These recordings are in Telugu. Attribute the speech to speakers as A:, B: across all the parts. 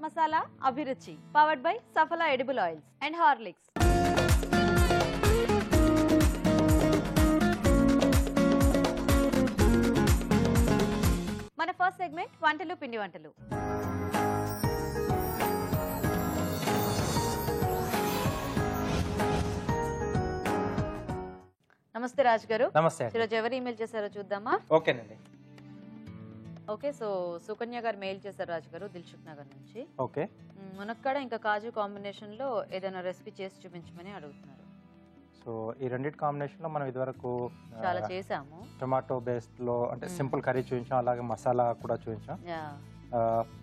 A: చాట్ మసాలా అభిరుచి powered by సఫలా edible oils and Horlicks. మన ఫస్ట్ సెగ్మెంట్ వంటలు పిండి వంటలు. నమస్తే రాజ్ గారు.
B: నమస్తే.
A: ఈరోజు ఎవరు ఈమెయిల్ చేశారో చూద్దామా?
B: ఓకేనండి.
A: ఓకే, సో సుకన్య గారు మెయిల్ చేశారు రాజ్ గారు దిల్సుఖ్ నగర్ నుంచి.
B: ఓకే.
A: మునక్కాడ ఇంకా కాజు కాంబినేషన్ లో ఏదైనా రెసిపీ చేసి చూపించమని అడుగుతున్నారు.
B: సో ఈ రెండింటి కాంబినేషన్ లో మనం ఇదివరకు
A: చాలా చేసాము.
B: టొమాటో బేస్డ్ లో అంటే సింపుల్ కర్రీ చూపించాం, అలాగే మసాలా కూడా చూపించాం.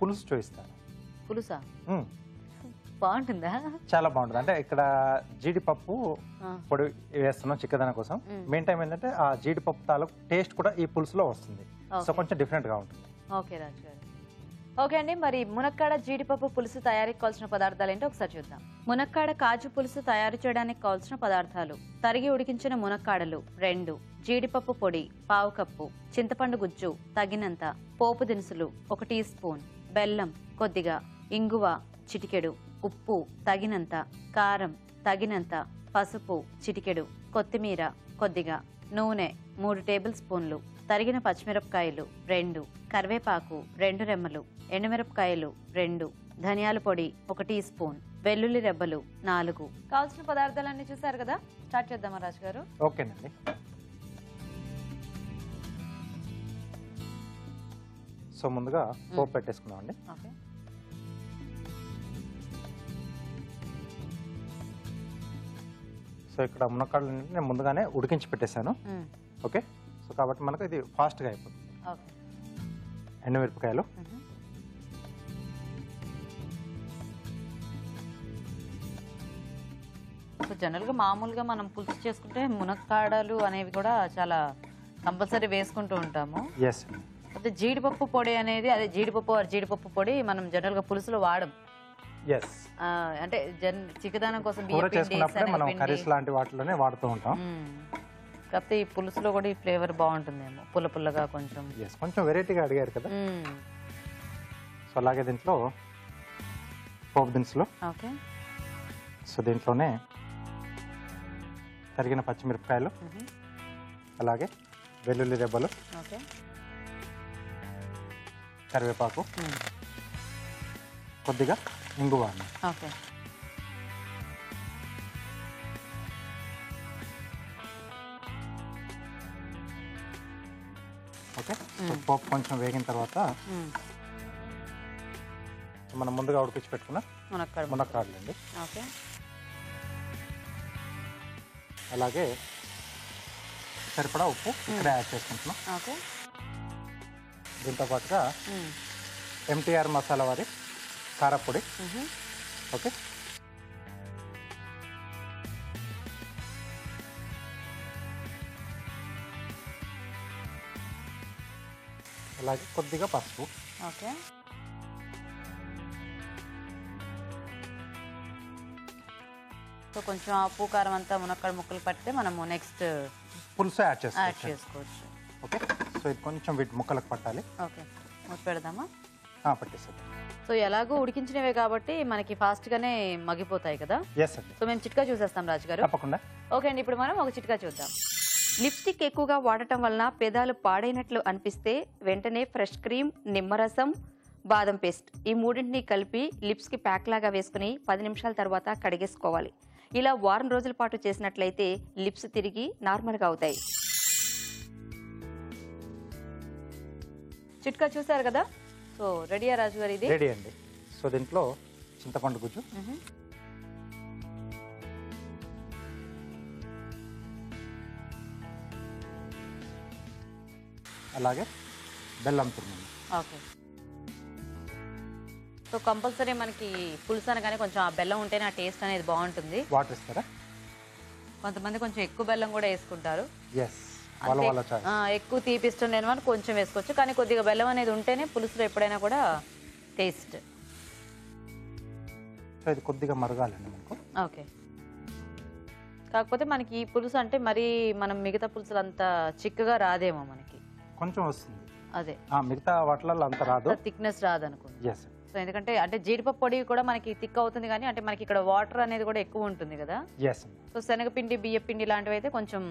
B: పులుసు చూపిస్తాను.
A: పులుసా బాగుంటుందా?
B: చాలా బాగుంటుంది. అంటే ఇక్కడ జీడిపప్పు పొడి వేస్తున్నాం చిక్కదనం కోసం. మెయిన్ టైం ఏంటంటే ఆ జీడిపప్పు తాలూకు టేస్ట్ కూడా ఈ పులుసులో వస్తుంది. సో కొంచెం డిఫరెంట్ గా ఉంటుంది.
A: ఓకే రాజు గారు. ఓకే అండి, మరి మునక్కాడ జీడిపప్పు పులుసు తయారీకి కావాల్సిన పదార్థాలు ఏంటో ఒకసారి చూద్దాం. మునక్కాడ కాజు పులుసు తయారు చేయడానికి కావాల్సిన పదార్థాలు: తరిగి ఉడికించిన మునక్కాడలు 2, జీడిపప్పు పొడి 1/2 కప్పు, చింతపండు గుజ్జు తగినంత, పోపు దినుసులు 1 టీ స్పూన్, బెల్లం కొద్దిగా, ఇంగువ చిటికెడు, ఉప్పు తగినంత, కారం తగినంత, పసుపు చిటికెడు, కొత్తిమీర కొద్దిగా, నూనె 3 టేబుల్ స్పూన్లు, తరిగిన పచ్చిమిరపకాయలు 2, కరివేపాకు 2 రెమ్మలు, ఎండుమిరపకాయలు 2, ధనియాల పొడి 1 టీ స్పూన్, వెల్లుల్లి రెబ్బలు 4. కావాల్సిన పదార్థాలన్నీ చూసారు కదా, స్టార్ట్ చేద్దామా రాజు గారు?
B: ఓకేనండి. సో ముందుగా పోపు పెట్టేసుకున్నాం అండి.
A: ఓకే.
B: సో ఇక్కడ మునక్కాడలు నేను ముందుగానే ఉడికించి పెట్టేశాను. ఓకే. సో కాబట్టి మనకు ఇది ఫాస్ట్గా అయిపోతుంది. ఎండుమిరపకాయలు,
A: జనరల్గా మామూలుగా మనం పులుసు చేసుకుంటే మునక్కాడలు అనేవి కూడా చాలా కంపల్సరీ వేసుకుంటూ ఉంటాము.
B: ఎస్.
A: అయితే జీడిపప్పు పొడి అనేది, అదే జీడిపప్పు పొడి మనం జనరల్గా పులుసులో వాడం.
B: ఎస్.
A: అంటే చిక్కదనం కోసం
B: కూర చేసుకున్నప్పుడే మనం కర్రీస్ లాంటి వాటిలోనే వాడుతూ ఉంటాం.
A: కాకపోతే ఈ పులుసులో కూడా ఈ ఫ్లేవర్ బాగుంటుందేమో, పుల్లగా కొంచెం.
B: కొంచెం వెరైటీగా అడిగారు కదా. సో అలాగే దీంట్లో పోపు దినుసులు.
A: ఓకే.
B: సో దీంట్లోనే తరిగిన పచ్చిమిరపకాయలు, అలాగే వెల్లుల్లి రెబ్బలు,
A: ఓకే,
B: కరివేపాకు, కొద్దిగా ఇంగువ.
A: ఓకే.
B: ఓకే. సో పోపు కొంచెం వేగిన తర్వాత మనం ముందుగా ఉడికించి పెట్టుకున్న మునక్కాడలు అండి.
A: ఓకే.
B: అలాగే సరిపడా ఉప్పు ఇక్కడ యాడ్ చేసుకుంటున్నాం.
A: ఓకే.
B: దీంతో పాటుగా ఎంటీఆర్ మసాలా వారి కారపొడి. ఓకే. అలాగే కొద్దిగా పసుపు.
A: ఓకే. సో కొంచెం ఉప్పు కారం అంతా మునక్కాడ ముక్కలు పడితే మనము నెక్స్ట్
B: పులుసు యాడ్
A: చేసుకోవచ్చు.
B: ఓకే. సో ఇది కొంచెం వీటి ముక్కలకు పట్టాలి.
A: ఓకే, మూత పెడదామా?
B: పట్టేసేది.
A: సో ఎలాగో ఉడికించినవే కాబట్టి మనకి ఫాస్ట్ గానే మగ్గిపోతాయి కదా.
B: ఎస్ అండి.
A: సో మేము చిట్కా చూసేస్తాం రాజు గారు.
B: తప్పకుండా.
A: ఓకే అండి, ఇప్పుడు మనం ఒక చిట్కా చూద్దాం. లిప్స్టిక్ ఎక్కువగా వాడటం వలన పెదాలు పాడైనట్లు అనిపిస్తే వెంటనే ఫ్రెష్ క్రీమ్, నిమ్మరసం, బాదం పేస్ట్ ఈ మూడింటిని కలిపి లిప్స్ కి ప్యాక్ లాగా వేసుకుని 10 నిమిషాల తర్వాత కడిగేసుకోవాలి. ఇలా వారం రోజుల పాటు చేసినట్లయితే లిప్స్ తిరిగి నార్మల్గా అవుతాయి. చిట్కా చూసారు కదా. సో రెడీయా రాజు గారు? ఇది
B: రెడీ అండి. సో దీంట్లో చింతపండు గుజ్జు, అలాగే బెల్లం తురుము.
A: ఓకే. సో కంపల్సరీ మనకి పులుసు అనగానే కొంచెం ఆ బెల్లం ఉంటేనే ఆ టేస్ట్ అనేది బాగుంటుంది.
B: వాటర్ ఇస్తారా?
A: కొంతమంది కొంచెం ఎక్కువ బెల్లం కూడా వేసుకుంటారు. ఎక్కువ తీపిష్టం లేని వాళ్ళు కొంచెం వేసుకోవచ్చు, కానీ కొద్దిగా బెల్లం అనేది ఉంటేనే పులుసులో ఎప్పుడైనా కూడా టేస్ట్.
B: ఇది కొద్దిగా మరగాలండి మనకు.
A: ఓకే. కాకపోతే మనకి ఈ పులుసు అంటే మరి మనం మిగతా పులుసులు అంత చిక్కగా రాదేమో, మనకి
B: కొంచెం వస్తుంది.
A: అదే
B: మిగతా వాటిలలో అంత రాదు,
A: థిక్నెస్ రాదు అనుకోండి. సో ఎందుకంటే అంటే జీడిపప్పు పొడి కూడా మనకి థిక్ అవుతుంది కానీ అంటే మనకి ఇక్కడ వాటర్ అనేది కూడా ఎక్కువ ఉంటుంది కదా.
B: ఎస్
A: సో శనగపిండి బియ్యపిండి లాంటివి అయితే కొంచెం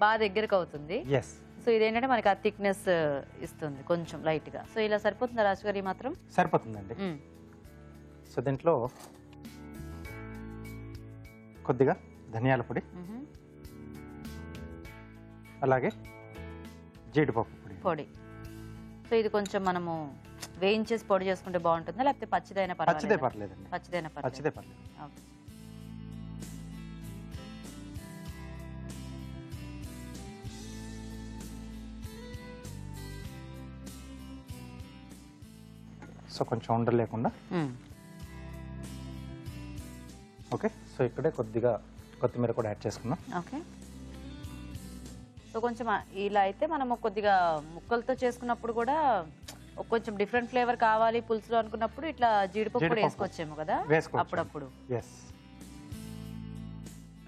A: బాగా దగ్గరకు అవుతుంది.
B: ఎస్.
A: సో ఇదేంటంటే మనకి ఆ థిక్నెస్ ఇస్తుంది కొంచెం లైట్ గా. సో ఇలా సరిపోతుందా రాజు గారు? మాత్రం
B: సరిపోతుందండి. సో దీంట్లో కొద్దిగా ధనియాల పొడి, అలాగే జీడిపప్పు పొడి.
A: సో ఇది కొంచెం మనము వేయించేసి పొడి చేసుకుంటే బాగుంటుందా లేకపోతే పచ్చిదైనా
B: పచ్చిదే పర్లేదండి.
A: పచ్చిదైనా
B: పచ్చిదే పర్లేదు.
A: ఓకే.
B: సో కొంచెం ఉండలు లేకుండా. ఓకే. సో ఇక్కడే కొద్దిగా కొత్తిమీర కూడా యాడ్ చేసుకుందాం.
A: ఓకే. సో కొంచెం ఇలా అయితే మనము కొద్దిగా ముక్కలతో చేసుకున్నప్పుడు కూడా కొంచెం డిఫరెంట్ ఫ్లేవర్ కావాలి పులుసులో అనుకున్నప్పుడు ఇట్లా జీడిపప్పు కూడా వేసుకోవచ్చేమో కదా అప్పుడప్పుడు.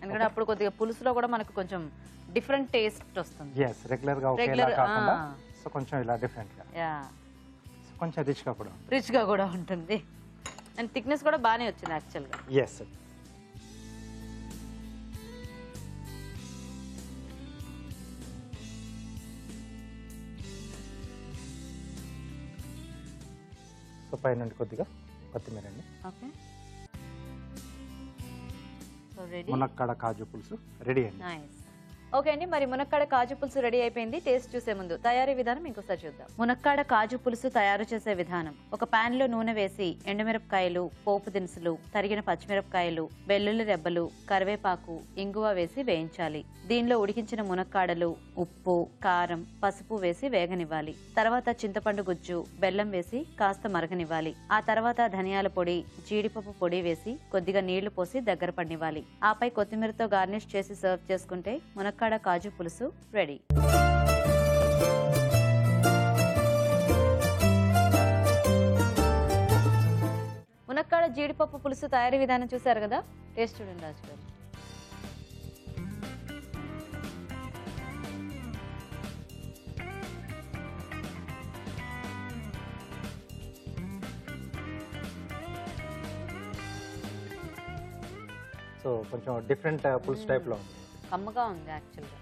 A: ఎందుకంటే అప్పుడు కొద్దిగా పులుసులో కూడా మనకు కొంచెం డిఫరెంట్ టేస్ట్ వస్తుంది.
B: రెగ్యులర్ గా ఒకేలా కాకుండా సో కొంచెం ఇలా డిఫరెంట్ గా, కొంచెం రిచ్ గా కూడా
A: ఉంటుంది. అండ్ థిక్నెస్ కూడా బాగానే వచ్చింది యాక్చువల్ గా.
B: ఎస్. సో పైన కొద్దిగా కొత్తిమీర అండి.
A: ఓకే. సో రెడీ
B: మునక్కాడ కాజు పులుసు రెడీ అండి.
A: నైస్. ఓకే అండి, మరి మునక్కాడ కాజు పులుసు రెడీ అయిపోయింది. టేస్ట్ చూసే ముందు తయారీ విధానం ఇంకోసారి చూద్దాం. మునక్కాడ కాజు పులుసు తయారు చేసే విధానం: ఒక పాన్ లో నూనె వేసి ఎండుమిరపకాయలు, పోపు దినుసులు, తరిగిన పచ్చిమిరపకాయలు, వెల్లుల్లి రెబ్బలు, కరివేపాకు, ఇంగువ వేసి వేయించాలి. దీనిలో ఉడికించిన మునక్కాడలు, ఉప్పు, కారం, పసుపు వేసి వేగనివ్వాలి. తర్వాత చింతపండు గుజ్జు, బెల్లం వేసి కాస్త మరగనివ్వాలి. ఆ తర్వాత ధనియాల పొడి, జీడిపప్పు పొడి వేసి కొద్దిగా నీళ్లు పోసి దగ్గర పడినివ్వాలి. ఆపై కొత్తిమీరతో గార్నిష్ చేసి సర్వ్ చేసుకుంటే మునక్కాడ కాజు పులుసు రెడీ. మునక్కాడ జీడిపప్పు పులుసు తయారీ విధానం చూసారు కదా. టేస్ట్ చూడండి రాజు గారు.
B: సో కొంచెం డిఫరెంట్ పులుసు టైప్ లో ఉంది.
A: కమ్మగా ఉంది యాక్చువల్ గా.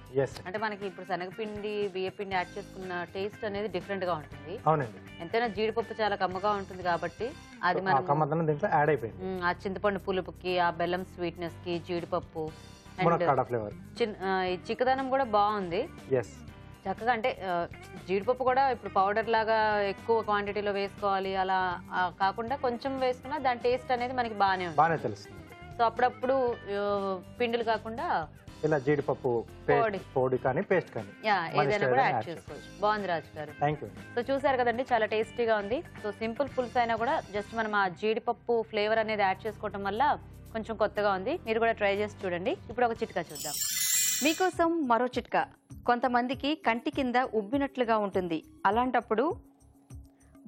A: అంటే మనకి ఇప్పుడు శనగపిండి బియ్యపిండి యాడ్ చేసుకున్న టేస్ట్ అనేది డిఫరెంట్ గా ఉంటుంది.
B: అవునండి.
A: ఎంతైనా జీడిపప్పు చాలా కమ్మగా ఉంటుంది కాబట్టి అది
B: మనం దీంట్లో యాడ్ అయిపోయింది.
A: ఆ చింతపండు పులుపుకి, ఆ బెల్లం స్వీట్నెస్ కి, జీడిపప్పు ఈ చిక్కదనం కూడా బాగుంది చక్కగా. అంటే జీడిపప్పు కూడా ఇప్పుడు పౌడర్ లాగా ఎక్కువ క్వాంటిటీలో వేసుకోవాలి అలా కాకుండా కొంచెం వేసుకున్నా దాని టేస్ట్ అనేది మనకి బాగానే తెలుస్తుంది. సో అప్పుడప్పుడు పిండిలు కాకుండా
B: ఇలా జీడిపప్పు పొడి కానీ పేస్ట్ కానీ
A: ఏదైనా కూడా యాడ్ చేసుకోవచ్చు. బాగుంది రాజు గారు. సో చూసారు కదండి, చాలా టేస్టీగా ఉంది. సో సింపుల్ పులుసు అయినా కూడా జస్ట్ మనం ఆ జీడిపప్పు ఫ్లేవర్ అనేది యాడ్ చేసుకోవటం వల్ల కొంచెం కొత్తగా ఉంది. మీరు కూడా ట్రై చేసి చూడండి. ఇప్పుడు ఒక చిట్కా చూద్దాం. మీకోసం మరో చిట్కా. కొంతమందికి కంటి కింద ఉబ్బినట్లుగా ఉంటుంది. అలాంటప్పుడు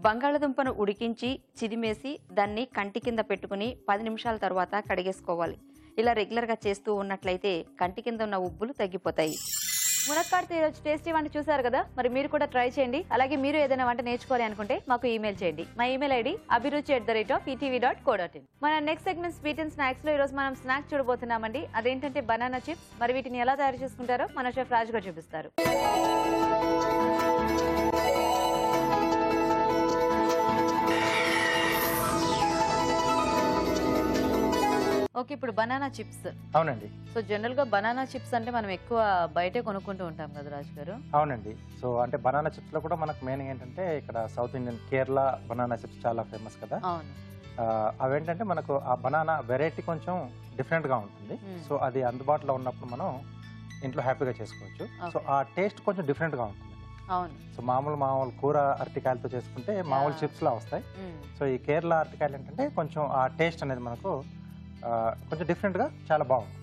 A: బంగాళదుంపను ఉడికించి చిదిమేసి దాన్ని కంటి కింద పెట్టుకుని 10 నిమిషాల తర్వాత కడిగేసుకోవాలి. ఇలా రెగ్యులర్గా చేస్తూ ఉన్నట్లయితే కంటి కింద ఉన్న ఉబ్బులు తగ్గిపోతాయి. మునక్కాడతో ఈరోజు టేస్టీ వంట చూసారు కదా. మరి మీరు కూడా ట్రై చేయండి. అలాగే మీరు ఏదైనా వంట నేర్చుకోవాలి అనుకుంటే మాకు ఈమెయిల్ చేయండి. మా ఈమెయిల్ ఐడి abhiruchi@etv.co.in. మన next segment sweet and snacks లో ఈరోజు మనం స్నాక్స్ చూడబోతున్నామండి. అదేంటంటే బనానా చిప్స్. మరి వీటిని ఎలా తయారు చేసుకుంటారో మన షెఫ్ రాజు గారు చూపిస్తారు. ఓకే, ఇప్పుడు బనానా చిప్స్.
B: అవునండి.
A: సో జనరల్ గా బనానా చిప్స్ అంటే మనం ఎక్కువ బయటే కొనుక్కుంటూ ఉంటాం కదా రాజు గారు.
B: అవునండి. సో అంటే బనానా చిప్స్ లో కూడా మనకు మెయిన్ ఏంటంటే ఇక్కడ south Indian Kerala banana chips చాలా ఫేమస్ కదా.
A: అవును.
B: అవేంటంటే మనకు ఆ బనానా వెరైటీ కొంచెం డిఫరెంట్ గా ఉంటుంది. సో అది అందుబాటులో ఉన్నప్పుడు మనం ఇంట్లో హ్యాపీగా చేసుకోవచ్చు. సో ఆ టేస్ట్ కొంచెం డిఫరెంట్ గా ఉంటుంది.
A: అవును.
B: సో మామూలు కూర అరటికాయలతో చేసుకుంటే మామూలు చిప్స్ లా వస్తాయి. సో ఈ కేరళ అరటికాయలు ఏంటంటే కొంచెం ఆ టేస్ట్ అనేది మనకు కొంచెం డిఫరెంట్ గా చాలా బాగుంది.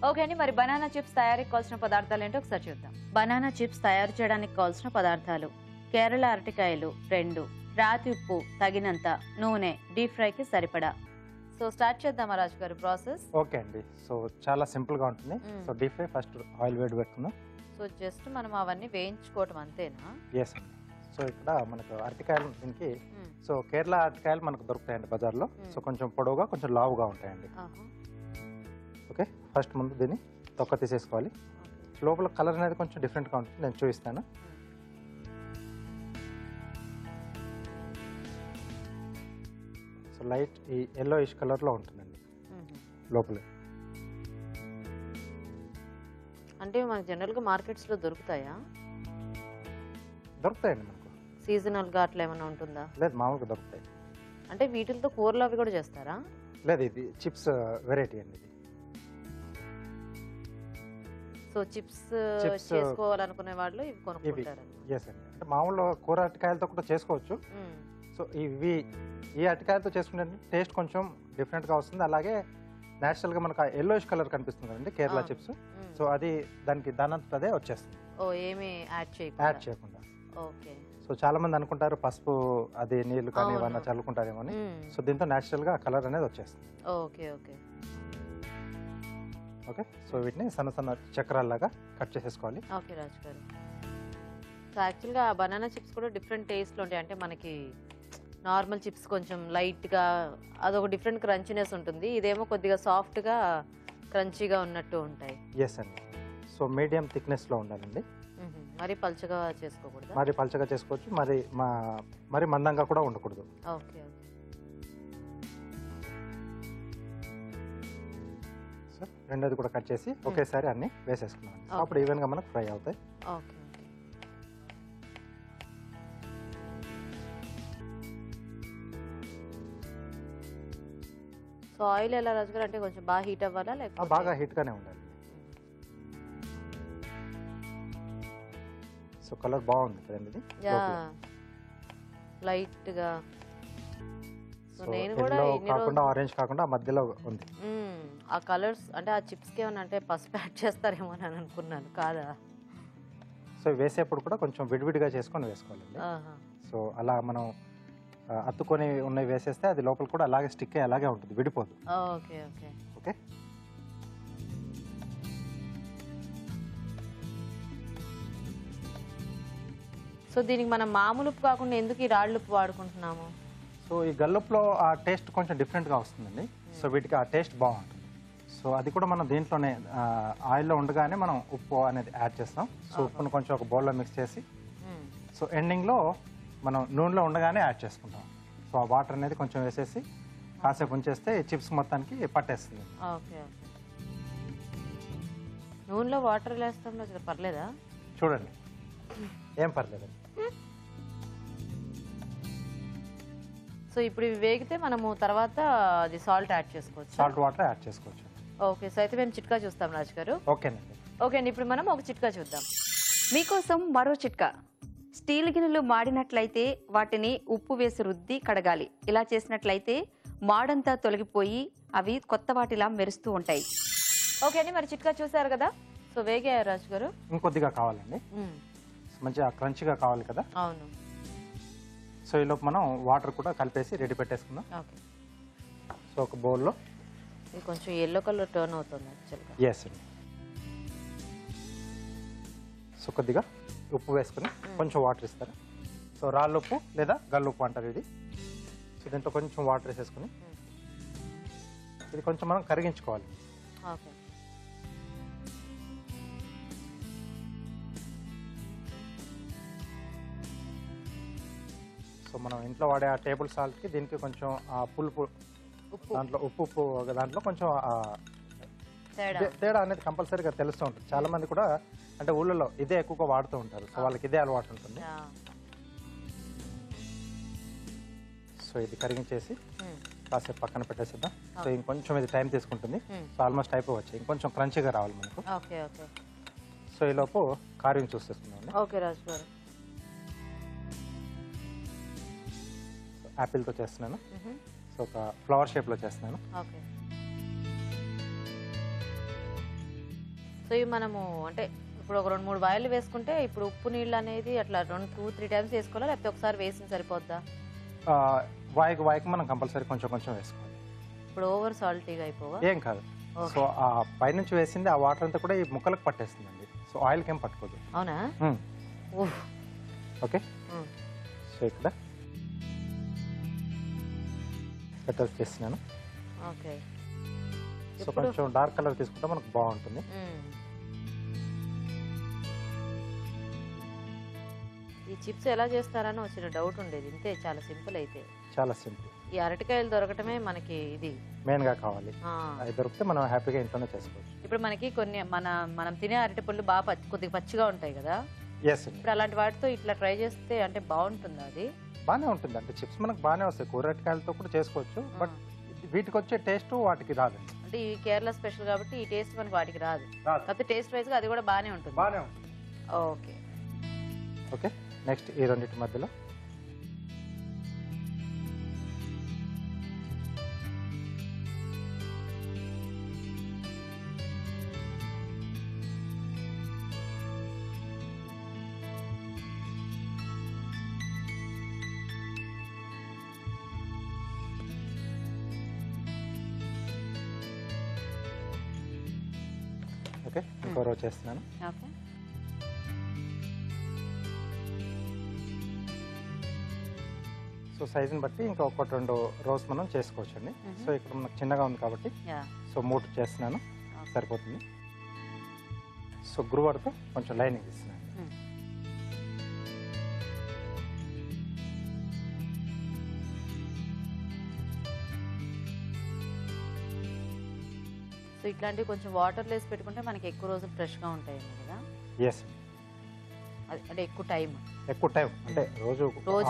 A: ఓకే అండి, మరి బనానా చిప్స్ తయారీకి కావాల్సిన పదార్థాలు ఏంటో ఒకసారి చూద్దాం. బనానా చిప్స్ తయారు చేయడానికి కావాల్సిన పదార్థాలు: కేరళ అరటికాయలు 2, రాతి ఉప్పు తగినంత, నూనె, డీప్ ఫ్రైకి సరిపడా. సో స్టార్ట్ చేద్దామా రాజు గారు ప్రాసెస్?
B: ఓకే అండి. సో చాలా సింపుల్ గా ఉంటుంది. So deep fry first oil వేడి పెట్టుకుందాం.
A: సో జస్ట్ మనం అవన్నీ వేయించుకోవటం అంతేనా?
B: ఎస్ అండి. సో ఇక్కడ మనకు అరటికాయలు దీనికి సో కేరళ అరటికాయలు మనకు దొరుకుతాయండి బజార్లో. సో కొంచెం పొడవుగా కొంచెం లావుగా ఉంటాయండి. ఓకే, ఫస్ట్ ముందు దీన్ని తొక్క తీసేసుకోవాలి. లోపల కలర్ అనేది కొంచెం డిఫరెంట్గా ఉంటుంది, నేను చూపిస్తాను. సో లైట్ ఈ ఎల్లోయిష్ కలర్లో ఉంటుందండి లోపల.
C: అంటే మనకి జనరల్గా మార్కెట్స్లో దొరుకుతాయా?
B: దొరుకుతాయండి మనకు.
C: సీజనల్గా అట్లా ఏమైనా ఉంటుందా?
B: లేదు, మామూలుగా దొరుకుతాయి.
C: అంటే వీటితో కూరలు అవి కూడా చేస్తారా?
B: లేదు, ఇది చిప్స్ వెరైటీ అండి. ఇది
C: సో చిప్స్ చేసుకోవాలనుకునే వాళ్ళు ఇవి కొనుక్కుంటారు.
B: ఎస్ అండి, అంటే మామూలు కూర అరటికాయలతో కూడా చేసుకోవచ్చు. సో ఈ అరటికాయలతో చేసుకుంటే టేస్ట్ కొంచెం డిఫరెంట్గా వస్తుంది. అలాగే న్యాచురల్గా మనకు ఆ ఎల్లోయిష్ కలర్ కనిపిస్తుంది కదండి కేరళ చిప్స్. సో అది దానంతట అదే వచ్చేస్తుంది.
C: ఓ, ఏమి యాడ్
B: చేయకుండా.
C: ఓకే.
B: సో చాలా మంది అనుకుంటారు పసుపు అది నీళ్లు కానీ ఏమన్నా చల్లుకుంటారేమో అని. సో దీంతో న్యాచురల్గా కలర్ అనేది వచ్చేస్తుంది.
C: Okay okay
B: okay. సో వీటిని సన్న సన్న చక్రాల్లాగా కట్ చేసేసుకోవాలి.
C: ఓకే రాజు గారు. సో యాక్చువల్గా బనానా చిప్స్ కూడా డిఫరెంట్ టేస్ట్లో ఉంటాయి. అంటే మనకి నార్మల్ చిప్స్ కొంచెం లైట్గా అదొక డిఫరెంట్ క్రంచీనెస్ ఉంటుంది, ఇదేమో కొద్దిగా సాఫ్ట్గా క్రంచీగా ఉన్నట్టు ఉంటాయి.
B: ఎస్ అండి. సో మీడియం థిక్నెస్లో ఉండాలండి.
C: మరి పల్చగా చేసుకోకూడదు?
B: మరి పల్చగా చేసుకోవచ్చు, మరి మందంగా కూడా ఉండకూడదు.
C: Okay okay.
B: సో రెండోది కూడా కట్ చేసి ఒకేసారి అన్ని వేసేసుకున్నాం. అప్పుడు ఈవెన్గా మనకు ఫ్రై అవుతాయి.
C: ఓకే. సో ఆయిల్ ఎలా రాజు గారు, అంటే కొంచెం బాగా హీట్ అవ్వాలా లేకపోతే?
B: బాగా హీట్గానే ఉండాలి. సో కలర్ బాగుంది కదండి ఇది.
C: లైట్గా. సో నేను
B: కూడా కాకుండా ఆరెంజ్ కాకుండా మధ్యలో ఉంది.
C: ఆ కలర్స్ అంటే ఆ చిప్స్కి ఏమన్నా అంటే పసుపు యాడ్ చేస్తారేమో అని అనుకున్నాను, కాదా?
B: సో వేసేప్పుడు కూడా కొంచెం విడివిడిగా చేసుకొని వేసుకోవాలండి. సో అలా మనం అత్తుకొని ఉన్నవి వేసేస్తే అది లోపల కూడా అలాగే స్టిక్ అయ్యి అలాగే ఉంటుంది, విడిపోదు.
C: Okay okay
B: okay.
C: సో దీనికి మనం మామూలు ఉప్పు కాకుండా ఎందుకు ఈ రాళ్ళు ఉప్పు వాడుకుంటున్నాము?
B: సో ఈ గల్లుప్పులో ఆ టేస్ట్ కొంచెం డిఫరెంట్గా వస్తుందండి. సో వీటికి ఆ టేస్ట్ బాగుంటుంది. సో అది కూడా మనం దీంట్లోనే ఆయిల్లో ఉండగానే మనం ఉప్పు అనేది యాడ్ చేస్తాం. సో ఉప్పును కొంచెం ఒక బౌల్లో మిక్స్ చేసి సో ఎండింగ్లో మనం నూనెలో ఉండగానే యాడ్ చేసుకుంటాం. సో ఆ వాటర్ అనేది కొంచెం వేసేసి కాసేపు ఉంచేస్తే చిప్స్ మొత్తానికి పట్టేస్తుంది.
C: Okay okay. నూనెలో వాటర్ వేస్తాం పర్లేదా?
B: చూడండి, ఏం పర్లేదు.
C: సో ఇప్పుడు ఇవి వేగితే మనము తర్వాత అది సాల్ట్ యాడ్ చేసుకోవచ్చు.
B: సాల్ట్ వాటర్ యాడ్ చేసుకోవచ్చు.
C: ఓకే. సో అయితే మేము చిట్కా చూస్తాం రాజు గారు.
B: ఓకేనండి.
C: ఓకే అండి, ఇప్పుడు మనం ఒక చిట్కా చూద్దాం.
A: మీకోసం మరో చిట్కా. స్టీల్ గిన్నెలు మాడినట్లయితే వాటిని ఉప్పు వేసి రుద్ది కడగాలి. ఇలా చేసినట్లయితే మాడంతా తొలగిపోయి అవి కొత్త వాటిలా మెరుస్తూ ఉంటాయి.
C: ఓకే అండి, మరి చిట్కా చూసారు కదా. సో వేగారు రాజు గారు.
B: ఇంకొద్దిగా కావాలండి, మంచిగా క్రంచిగా కావాలి కదా.
C: అవును.
B: సో ఈలోపు మనం వాటర్ కూడా కలిపేసి రెడీ పెట్టేసుకుందాం.
C: ఓకే.
B: సో ఒక బౌల్లో
C: ఇది కొంచెం ఎల్లో కలర్ టర్న్ అవుతుంది యాక్చువల్గా.
B: ఎస్ అండి. సో కొద్దిగా ఉప్పు వేసుకుని కొంచెం వాటర్ ఇస్తారు. సో రాళ్ళు ఉప్పు లేదా గల్లు ఉప్పు అంటారు ఇది. సో దీంట్లో కొంచెం వాటర్ వేసేసుకుని ఇది కొంచెం మనం కరిగించుకోవాలి.
C: ఓకే.
B: సో మనం ఇంట్లో వాడే ఆ టేబుల్ సాల్ట్కి దీనికి కొంచెం ఆ పులుపు దాంట్లో ఉప్పు దాంట్లో కొంచెం తేడా అనేది కంపల్సరీగా తెలుస్తూ ఉంటుంది. చాలా మంది కూడా అంటే ఊళ్ళలో ఇదే ఎక్కువగా వాడుతూ ఉంటారు. సో వాళ్ళకి ఇదే అలవాటు ఉంటుంది. సో ఇది కరిగించేసి కాసేపు పక్కన పెట్టేసిద్దాం. సో ఇంకొంచెం ఇది టైం తీసుకుంటుంది. సో ఆల్మోస్ట్ అయిపోవచ్చు, ఇంకొంచెం క్రంచీగా రావాలి మనకు.
C: Okay okay.
B: సో ఈలోపు కార్వింగ్ చూసేస్తున్నాం.
C: ఓకే రాజు గారు.
B: యాపిల్తో చేస్తున్నాను. సో ఒక ఫ్లవర్ షేప్లో చేస్తున్నాను.
C: ఓకే. సో ఇవి మనము అంటే ఇప్పుడు ఒక 2-3 వాయిలు వేసుకుంటే ఇప్పుడు ఉప్పు నీళ్ళు అనేది అట్లా 2-3 టైమ్స్ వేసుకోవాలా లేకపోతే ఒకసారి వేసిన సరిపోద్దా?
B: వాయికి మనం కంపల్సరీ కొంచెం కొంచెం వేసుకోవాలి.
C: ఇప్పుడు ఓవర్ సాల్టీగా అయిపోవా?
B: ఏం కాదు. సో ఆ పైనుంచి వేసింది ఆ వాటర్ అంతా కూడా ఈ ముక్కలకు పట్టేస్తుందండి. సో ఆయిల్కి ఏం పట్టుకోదు.
C: అవునా?
B: ఓకే. సో ఇక్కడ పెటల్స్ చేస్తున్నాను.
C: ఓకే.
B: సో కొంచెం డార్క్ కలర్ తీసుకుంటే మనకు బాగుంటుంది.
C: ఈ చిప్స్ ఎలా చేస్తారని వచ్చిన డౌట్ ఉండేది. ఇంతే, చాలా సింపుల్. అయితే
B: చాలా సింపుల్.
C: ఈ అరటికాయలు దొరకటమే మనకి ఇది
B: మెయిన్గా కావాలి. అది దొరికితే మనం హ్యాపీగా ఇంట్లోనే చేసుకోవచ్చు.
C: ఇప్పుడు మనకి కొన్ని మనం తినే అరటి పళ్ళు బాగా కొద్దిగా పచ్చిగా ఉంటాయి కదా.
B: ఎస్ అండి.
C: ఇప్పుడు అలాంటి వాటితో ఇట్లా ట్రై చేస్తే అంటే బాగుంటుంది. అది
B: బాగానే ఉంటుంది. అంటే చిప్స్ మనకు బాగానే వస్తాయి. కూర అరటికాయలతో కూడా చేసుకోవచ్చు. బట్ వీటికి వచ్చే టేస్ట్ వాటికి రాదండి.
C: అంటే ఈ కేరళ స్పెషల్ కాబట్టి ఈ టేస్ట్ మనకి వాటికి రాదు. కాకపోతే టేస్ట్ వైజ్ గా అది కూడా బాగానే ఉంటుంది.
B: బాగానే ఉంటుంది.
C: ఓకే.
B: ఓకే, నెక్స్ట్ ఈ రెండింటి మధ్యలో ఓకే ఇంకో రో చేస్తున్నాను.
C: ఓకే.
B: సో సైజుని బట్టి ఇంకా ఒకటి 2 రోస్ మనం చేసుకోవచ్చు అండి. సో ఇక్కడ మనకు చిన్నగా ఉంది కాబట్టి సో 3 చేస్తున్నాను, సరిపోతుంది. సో గ్రూవర్తో కొంచెం లైనింగ్ ఇస్తున్నాను.
C: సో ఇట్లాంటివి కొంచెం వాటర్ లేసి పెట్టుకుంటే మనకి ఎక్కువ రోజులు ఫ్రెష్గా ఉంటాయేమో కదా.
B: ఎస్,
C: అంటే ఎక్కువ టైం
B: అంటే రోజు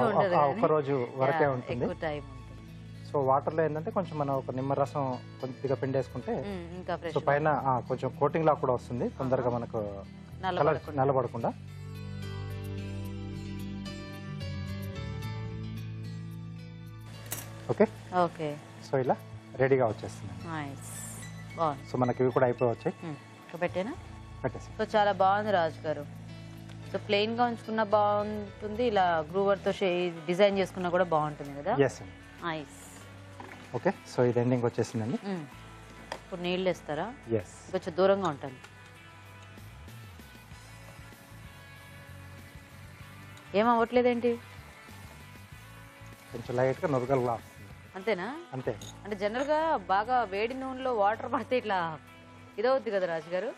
C: ఉండదు,
B: ఒక్క రోజు వరకే ఉంటుంది.
C: ఎక్కువ టైం ఉంటుంది.
B: సో వాటర్లో ఏంటంటే కొంచెం మనం ఒక నిమ్మరసం కొద్దిగా పిండేసుకుంటే
C: ఇంకా
B: సో
C: ఫ్రెష్
B: పైన కొంచెం కోటింగ్ లా కూడా వస్తుంది, తొందరగా మనకు నల్లబడకుండా. ఓకే.
C: ఓకే.
B: సో ఇలా రెడీగా వచ్చేస్తుంది.
C: నైస్, బాగుంది.
B: సో మనకి ఇవి కూడా అయిపోయి వచ్చాయి.
C: పెట్టేనా?
B: పెట్టేసి.
C: సో చాలా బాగుంది రాజు గారు. సో ప్లెయిన్ గా ఉంచుకున్న బాగుంటుంది, ఇలా గ్రూవర్ తో డిజైన్ చేసుకున్నా కూడా బాగుంటుంది కదా.
B: ఎస్ అండి.
C: నైస్.
B: ఓకే, సో ఇది ఎండింగ్ వచ్చేసిందండి.
C: ఇప్పుడు నీళ్ళు వేస్తారా?
B: ఎస్.
C: కొంచెం దూరంగా ఉంటాను. ఏం అవ్వట్లేదేంటి?
B: కొంచెం లైట్గా నురగలుగా వస్తుంది.
C: అంతేనా?
B: అంతే.
C: అంటే జనరల్ గా బాగా వేడి నూనెలో వాటర్ పడితే ఇట్లా ఇదవుద్ది కదా రాజు గారు.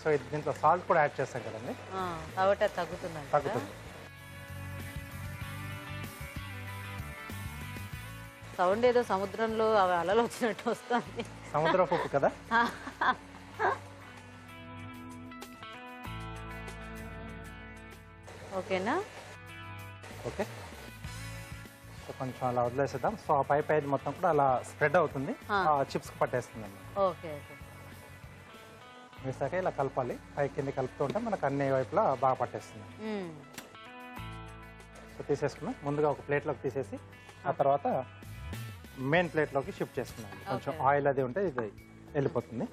B: సో ఇది దీంట్లో సాల్ట్ కూడా యాడ్ చేస్తాం కదండి,
C: కాబట్టి అది తగ్గుతుంది. సౌండ్ ఏదో సముద్రంలో అవి అలలు వచ్చినట్టు వస్తుంది.
B: సముద్రపు ఉప్పు కదా.
C: ఓకేనా?
B: ఓకే. సో కొంచెం అలా వదిలేసేద్దాం. సో ఆ పై మొత్తం కూడా అలా స్ప్రెడ్ అవుతుంది, చిప్స్ పట్టేస్తుందండి.
C: ఓకే. ఓకే.
B: వేసాక ఇలా కలపాలి, పై కింద కలుపుతూ ఉంటే మనకు అన్ని వైపులా బాగా పట్టేస్తుంది. సో తీసేసుకున్నాం. ముందుగా ఒక ప్లేట్లోకి తీసేసి ఆ తర్వాత మెయిన్ ప్లేట్లోకి షిఫ్ట్ చేసుకున్నాం. కొంచెం ఆయిల్ అది ఉంటే ఇది వెళ్ళిపోతుంది.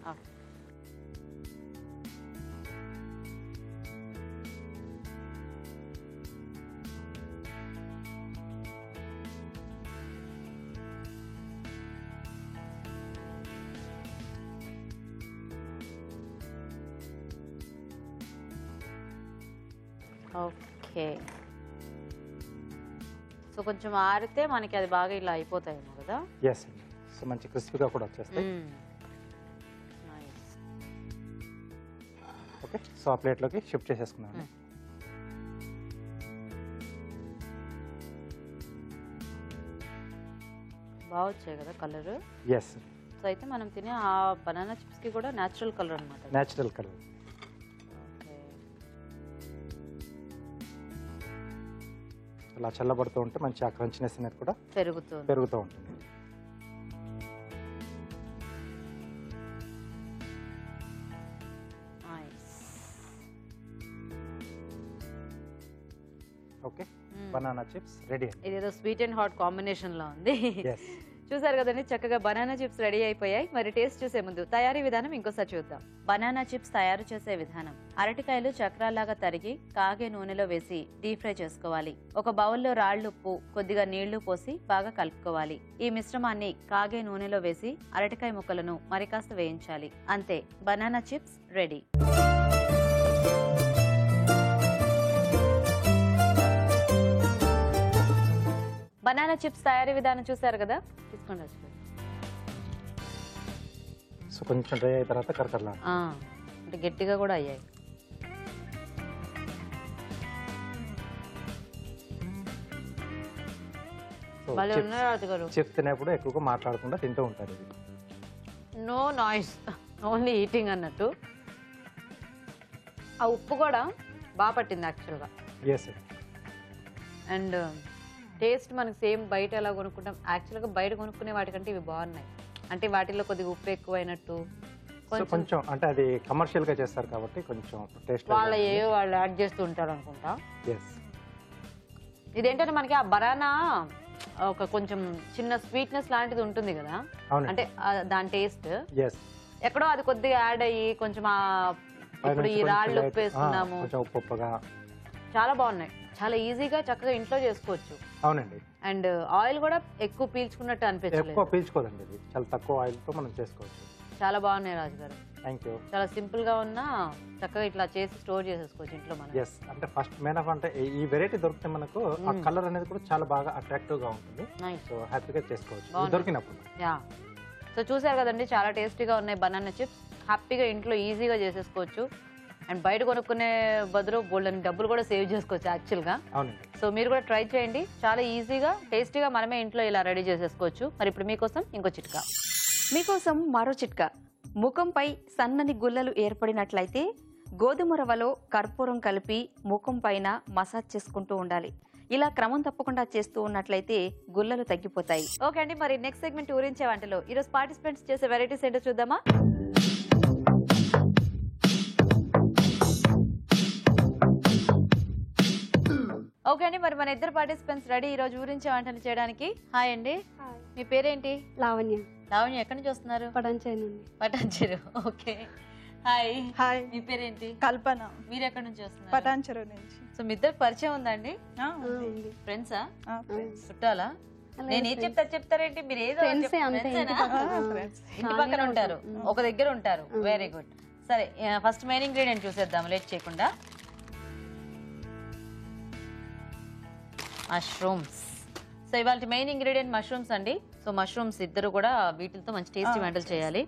C: ఓకే. సో కొంచెం ఆరితే మనకి అది బాగా ఇలా అయిపోతాయేమో కదా.
B: ఎస్, సో మంచి క్రిస్పీగా కూడా వచ్చేస్తాయి. ఓకే, సో ఆ ప్లేట్లోకి షిఫ్ట్ చేసేసుకున్నాను.
C: బాగా వచ్చాయి కదా కలర్.
B: ఎస్.
C: సో అయితే మనం తినే ఆ బనానా చిప్స్ కి కూడా న్యాచురల్ కలర్ అనమాట.
B: Natural colour. అలా చల్లబడుతూ ఉంటే మంచి ఆ క్రంచినెస్ అనేది కూడా పెరుగుతూ ఉంటుంది. Okay, banana chips ready.
C: ఇదేదో స్వీట్ అండ్ హాట్ కాంబినేషన్ లో ఉంది. చూసారు కదండి, చక్కగా బనానా చిప్స్ రెడీ అయిపోయాయి. మరి టేస్ట్ చూసే ముందు తయారీ విధానం ఇంకోసారి చూద్దాం. బనానా చిప్స్ తయారు చేసే విధానం: అరటికాయలు చక్రాల్లాగా తరిగి కాగే నూనెలో వేసి డీప్ ఫ్రై చేసుకోవాలి. ఒక బౌల్లో రాళ్లుప్పు, కొద్దిగా నీళ్లు పోసి బాగా కలుపుకోవాలి. ఈ మిశ్రమాన్ని కాగే నూనెలో వేసి అరటికాయ ముక్కలను మరికాస్త వేయించాలి. అంతే, banana chips ready.
A: Banana chips తయారీ విధానం చూసారు కదా, తీసుకోండి రాజు గారు.
B: సో కొంచెం డ్రై అయిన తర్వాత కరకరలా
A: అంటే గట్టిగా కూడా అయ్యాయి. భలే ఉన్నాయి రాజు గారు.
B: చిప్స్ తినేప్పుడు ఎక్కువగా మాట్లాడకుండా తింటూ ఉంటారు. ఇది
A: నో నాయిస్, ఓన్లీ ఈటింగ్ అన్నట్టు. ఆ ఉప్పు కూడా బాగా పట్టింది యాక్చువల్గా.
B: ఎస్.
A: అండ్ టేస్ట్ మనకి సేమ్ బయట ఎలా కొనుక్కుంటాం, యాక్చువల్గా బయట కొనుక్కునే వాటికంటే ఇవి బాగున్నాయి. అంటే వాటిల్లో కొద్దిగా ఉప్పు ఎక్కువైనట్టు
B: కొంచెం, అంటే అది కమర్షియల్ గా చేస్తారు కాబట్టి కొంచెం టేస్ట్
A: వాళ్ళు యాడ్ చేస్తూ ఉంటారు అనుకుంటా.
B: ఎస్.
A: ఇదేంటంటే మనకి ఆ బనానా ఒక కొంచెం చిన్న స్వీట్నెస్ లాంటిది ఉంటుంది కదా, అంటే దాని టేస్ట్ ఎక్కడో అది కొద్దిగా యాడ్ అయ్యి కొంచెం ఇప్పుడు ఈ రాళ్ళు ఉప్పు వేసుకున్నాము, చాలా బాగున్నాయి. చాలా ఈజీగా చక్కగా ఇంట్లో చేసుకోవచ్చు.
B: అవునండి.
A: అండ్ ఆయిల్ కూడా ఎక్కువ పీల్చుకున్నట్టు అనిపించలేదు.
B: ఎక్కువ పీల్చుకోదండి, ఇది చాలా తక్కువ ఆయిల్ తో మనం చేసుకోవచ్చు.
A: చాలా బాగున్నాయి రాజు గారు.
B: Thank you.
A: చాలా సింపుల్ గా ఉన్నా చక్కగా ఇట్లా చేసి స్టోర్ చేసేసుకోవచ్చు ఇంట్లో మనం.
B: ఎస్. అంటే ఫస్ట్ మెయిన్ ఆఫ్ అంటే ఈ వెరైటీ దొరికితే మనకు ఆ కలర్ అనేది కూడా చాలా బాగా అట్రాక్టివ్ గా ఉంటుంది. సో హ్యాపీగా చేసుకోవచ్చు దొరికినప్పుడు.
A: యా. సో చూసారు కదండి, చాలా టేస్టీగా ఉన్నాయి బనానా చిప్స్. హ్యాపీగా ఇంట్లో ఈజీగా చేసేసుకోవచ్చు. అండ్ బయట కొనుక్కునే బదులు బోల్డని డబ్బులు కూడా సేవ్ చేసుకోవచ్చు యాక్చువల్గా. సో మీరు కూడా ట్రై చేయండి, చాలా ఈజీగా టేస్టీగా మనమే ఇంట్లో ఇలా రెడీ చేసేసుకోవచ్చు. మరి ఇప్పుడు మీకోసం ఇంకో చిట్కా.
D: మీకోసం మరో చిట్కా. ముఖంపై సన్నని గుల్లలు ఏర్పడినట్లయితే గోధుమ రవ్వలో కర్పూరం కలిపి ముఖం పైన మసాజ్ చేసుకుంటూ ఉండాలి. ఇలా క్రమం తప్పకుండా చేస్తూ ఉన్నట్లయితే గుల్లలు తగ్గిపోతాయి.
A: ఓకే అండి, మరి నెక్స్ట్ సెగ్మెంట్ ఊరించే వంటలో ఈరోజు పార్టిసిపెంట్స్ చేసే వెరైటీస్ ఏంటో చూద్దామా. ఓకే అండి, మరి మన ఇద్దరు పార్టిసిపెంట్స్ రెడీ ఈ రోజు ఊరించే వంటలు చేయడానికి. హాయ్ అండి, మీ పేరేంటి?
E: లావణ్య.
A: లావణ్య, ఎక్కడి నుంచి వస్తున్నారు?
E: Patancheru.
A: Patancheru. Okay. Hi.
F: Hi.
A: మీ పేరేంటి?
F: కల్పన.
A: మీరు ఎక్కడి నుంచి వస్తున్నారు?
F: పటాన్చేరు నుంచి.
A: సో మీ ఇద్దరు పరిచయం ఉందండి? ఫ్రెండ్సా? చుట్టాలా? నేను ఏం చెప్తారేంటి, మీరు ఏదో ఇంటి పక్కన ఉంటారు, ఒక దగ్గర ఉంటారు. Very good. సరే, ఫస్ట్ మెయిన్ ఇంగ్రీడియంట్ చూసేద్దాం లేట్ చేయకుండా. మష్రూమ్స్. సో ఇవాళ మెయిన్ ఇంగ్రీడియంట్ మష్రూమ్స్ అండి. సో మష్రూమ్స్ ఇద్దరు కూడా వీటితో మంచి టేస్టీ వంటలు చేయాలి.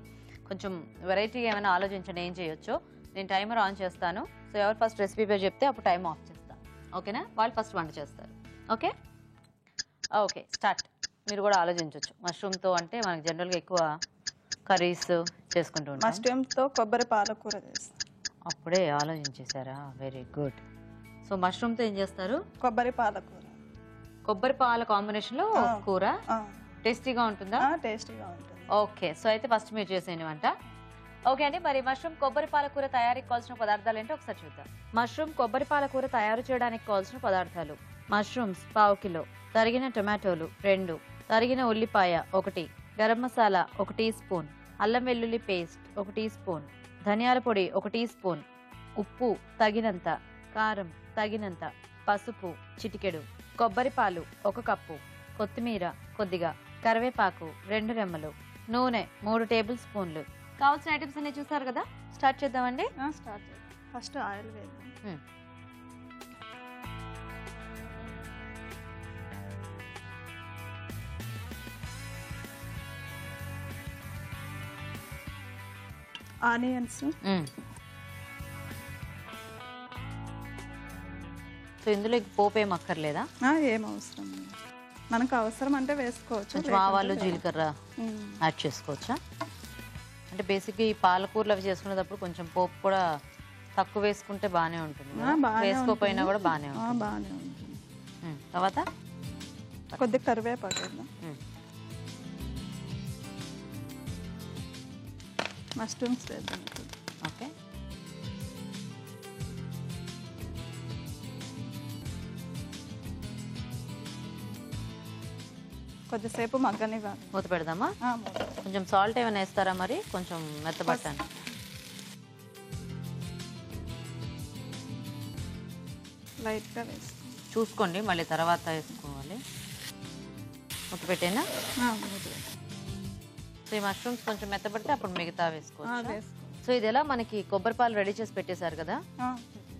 A: కొంచెం వెరైటీ ఏమైనా ఆలోచించండి ఏం చేయొచ్చో. నేను టైమర్ ఆన్ చేస్తాను. సో ఎవరు ఫస్ట్ రెసిపీ పేరు చెప్తే అప్పుడు టైం ఆఫ్ చేస్తాను. ఓకేనా? వాళ్ళు ఫస్ట్ వంట చేస్తారు. Okay okay, start. మీరు కూడా ఆలోచించవచ్చు. మష్రూమ్తో అంటే మనకి జనరల్గా ఎక్కువ కర్రీస్ చేసుకుంటూ ఉంటాం.
F: మష్రూమ్తో కొబ్బరి పాలకూర చేస్తాం.
A: అప్పుడే ఆలోచించేసారా? Very good. సో మష్రూమ్తో ఏం చేస్తారు?
F: కొబ్బరి పాలకూర.
A: కొబ్బరి పాల కాంబినేషన్ లో కూర టేస్టీగా ఉంటుందా?
F: టేస్టీగా ఉంటుంది.
A: ఓకే, సో అయితే ఫస్ట్ మీరు చేసేయండి వంట. ఓకే అండి, మరి మష్రూమ్ కొబ్బరి పాలకూర తయారీకి కావాల్సిన పదార్థాలు ఏంటో ఒకసారి చూద్దాం. మష్రూమ్ కొబ్బరి పాలకూర తయారు చేయడానికి కావాల్సిన పదార్థాలు: మష్రూమ్స్ పావు కిలో, తరిగిన టొమాటోలు 2, తరిగిన ఉల్లిపాయ 1, గరం మసాలా 1 టీ స్పూన్, అల్లం వెల్లుల్లి పేస్ట్ 1 టీ స్పూన్, ధనియాల పొడి 1 టీ స్పూన్, ఉప్పు తగినంత, కారం తగినంత, పసుపు చిటికెడు, కొబ్బరి పాలు 1 కప్పు, కొత్తిమీర కొద్దిగా, కరివేపాకు 2 రెమ్మలు, నూనె 3 టేబుల్ స్పూన్లు. కావాల్సిన ఐటమ్స్ అన్ని చూసారు కదా, స్టార్ట్ చేద్దామండి.
F: స్టార్ట్ చేద్దాం. ఫస్ట్ ఆయిల్ వేద్దాం. ఆనియన్స్.
A: సో ఇందులో పోపు ఏం అక్కర్లేదా?
F: ఏం అవసరం, మనకు అవసరం అంటే వేసుకోవచ్చు.
A: కొంచెం ఆవాలు జీలకర్ర యాడ్ చేసుకోవచ్చా? అంటే బేసిక్గా ఈ పాలకూరలు అవి చేసుకునేటప్పుడు కొంచెం పోపు కూడా తక్కువ వేసుకుంటే బాగానే ఉంటుంది, వేసుకోపోయినా కూడా బాగానే ఉంటుంది. తర్వాత
F: కొద్దిగా కరివేపాకు వేద్దాం. మష్రూమ్స్ వేద్దాం.
A: ఓకే,
F: కొద్దిసేపు మగ్గనివ్వాలి.
A: మూత పెడదామా? కొంచెం సాల్ట్ ఏమైనా వేస్తారా మరి, కొంచెం మెత్తబట్టాను?
F: లైట్గా వేసుకో,
A: చూసుకోండి, మళ్ళీ తర్వాత వేసుకోవాలి. మూత పెట్టేనా? సో ఈ మష్రూమ్స్ కొంచెం మెత్తబడితే అప్పుడు మిగతా వేసుకోవచ్చు. సో ఇది ఎలా, మనకి కొబ్బరి పాలు రెడీ చేసి పెట్టేశారు కదా,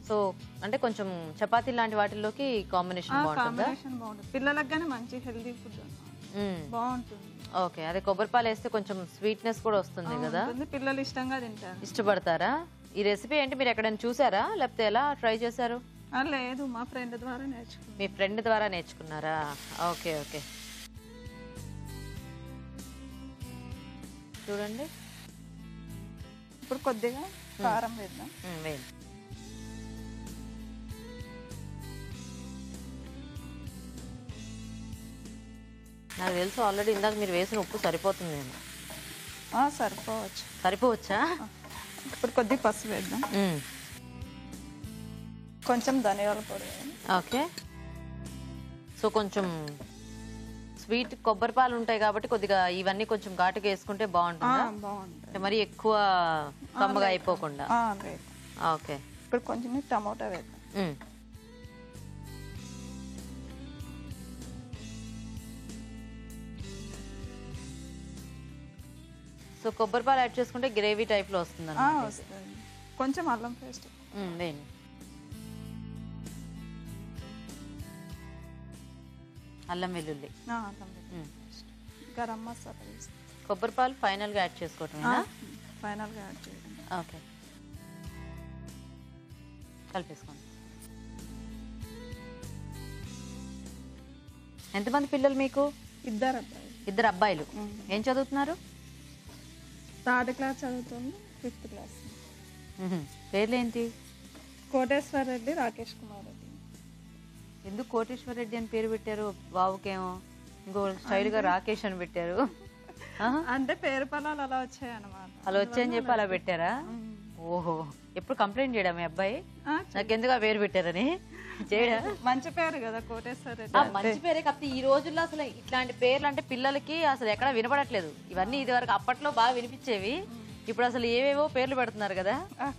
A: సో
C: సో అంటే కొంచెం చపాతీ లాంటి వాటిల్లోకి కాంబినేషన్ బాగుంటుందా?
F: కాంబినేషన్ బాగుంటుంది, పిల్లలకు కానీ మంచి హెల్దీ ఫుడ్ బాగుంటుంది.
C: ఓకే, అదే కొబ్బరి పాలు వేస్తే కొంచెం స్వీట్నెస్ కూడా వస్తుంది కదా,
F: ఉంటుంది, పిల్లలు ఇష్టంగా తింటారు.
C: ఇష్టపడతారా? ఈ రెసిపీ ఏంటి మీరు ఎక్కడైనా చూసారా లేకపోతే ఎలా ట్రై చేశారు?
F: లేదు, మా ఫ్రెండ్ ద్వారా నేర్చుకున్నాను.
C: మీ ఫ్రెండ్ ద్వారా నేర్చుకున్నారా? ఓకే ఓకే, చూడండి.
F: ఇప్పుడు కొద్దిగా కారం వేద్దాం.
C: వేయండి. నాకు తెలుసు ఆల్రెడీ ఇందాక మీరు వేసిన ఉప్పు సరిపోతుందేమో.
F: సరిపోవచ్చు.
C: సరిపోవచ్చా?
F: ఇప్పుడు కొద్దిగా పసుపు వేద్దాం, కొంచెం ధనియాల పొడి.
C: ఓకే, సో కొంచెం స్వీట్ కొబ్బరి పాలు ఉంటాయి కాబట్టి కొద్దిగా ఇవన్నీ కొంచెం ఘాటుగా వేసుకుంటే బాగుంటుందా?
F: బాగుంటుంది,
C: అంటే మరి ఎక్కువ కమ్మగా అయిపోకుండా. ఓకే,
F: ఇప్పుడు కొంచెం టమోటా వేద్దాం.
C: సో కొబ్బరి పాలు యాడ్ చేసుకుంటే గ్రేవీ టైప్ లో వస్తుంది అన్నమాట.
F: వస్తుంది. కొంచెం అల్లం పేస్ట్
C: వేయండి. అల్లం వెల్లుల్లి,
F: గరం మసాలా వేస్తాం.
C: కొబ్బరి పాలు ఫైనల్ గా యాడ్ చేసుకోవటమేనా?
F: ఫైనల్ గా యాడ్ చేయడం.
C: ఓకే, కలిపేసుకోండి. ఎంతమంది పిల్లలు మీకు?
F: ఇద్దరు అబ్బాయి.
C: ఇద్దరు అబ్బాయిలు. ఏం చదువుతున్నారు?
F: 3rd క్లాస్ చదువుతుంది, 5th క్లాస్.
C: పేర్లు ఏంటి?
F: కోటేశ్వర రెడ్డి, రాకేష్ కుమార్ రెడ్డి.
C: ఎందుకు కోటేశ్వర రెడ్డి అని పేరు పెట్టారు? బాబుకేమో ఇంకో స్టైల్ గా రాకేష్ అని పెట్టారు.
F: అంటే పేరు పదాలు అలా వచ్చాయి అన్నమాట.
C: అలా వచ్చాయని చెప్పి అలా పెట్టారా? ఓహో, ఎప్పుడు కంప్లైంట్ చేయడా మీ అబ్బాయి నాకెందుకు ఆ పేరు పెట్టారని? చేయడా?
F: మంచి పేరు కదా కోటేశ్వర రెడ్డి.
C: మంచి పేరే, కాకపోతే ఈ రోజుల్లో అసలు ఇట్లాంటి పేర్లు అంటే పిల్లలకి అసలు ఎక్కడ వినపడట్లేదు. ఇవన్నీ ఇది వరకు అప్పట్లో బాగా వినిపించేవి, ఇప్పుడు అసలు ఏవేవో పేర్లు పెడుతున్నారు కదా.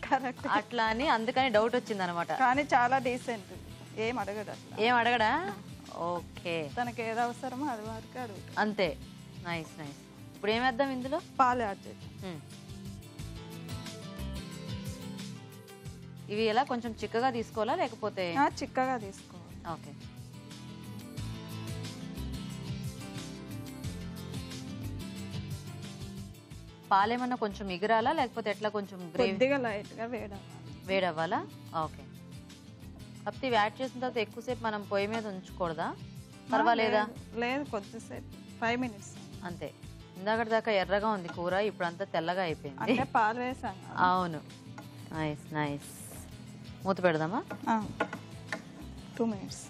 F: కరెక్ట్.
C: అట్లా అని అందుకని డౌట్ వచ్చింది అనమాట.
F: కానీ చాలా డీసెంట్, ఏం అడగడు అట్లా.
C: ఏం అడగడా? ఓకే,
F: తనకి ఏది అవసరమో అది వరకు అడుగు.
C: అంతే. Nice nice. ఇప్పుడు ఏమేద్దాం ఇందులో?
F: పాలు యాడ్ చేద్దాం.
C: ఇవి ఎలా కొంచెం చిక్కగా తీసుకోవాలా లేకపోతే?
F: చిక్కగా తీసుకోవాలి.
C: ఓకే, పాలేమన్నా కొంచెం ఎగిరాలా లేకపోతే ఎట్లా? కొంచెం
F: కొద్దిగా లైట్ గా
C: వేడవ్వాలా? ఓకే, కాకపోతే ఇవి యాడ్ చేసిన తర్వాత ఎక్కువసేపు మనం పొయ్యి మీద ఉంచకూడదా? పర్వాలేదా?
F: లేదు, కొద్దిసేపు 5 minutes
C: అంతే. ఇందాక దాకా ఎర్రగా ఉంది కూర, ఇప్పుడు అంతా తెల్లగా అయిపోయింది.
F: అంటే పాలు వేసాం.
C: అవును, నైస్ నైస్. మూత పెడదామా?
F: 2 minutes.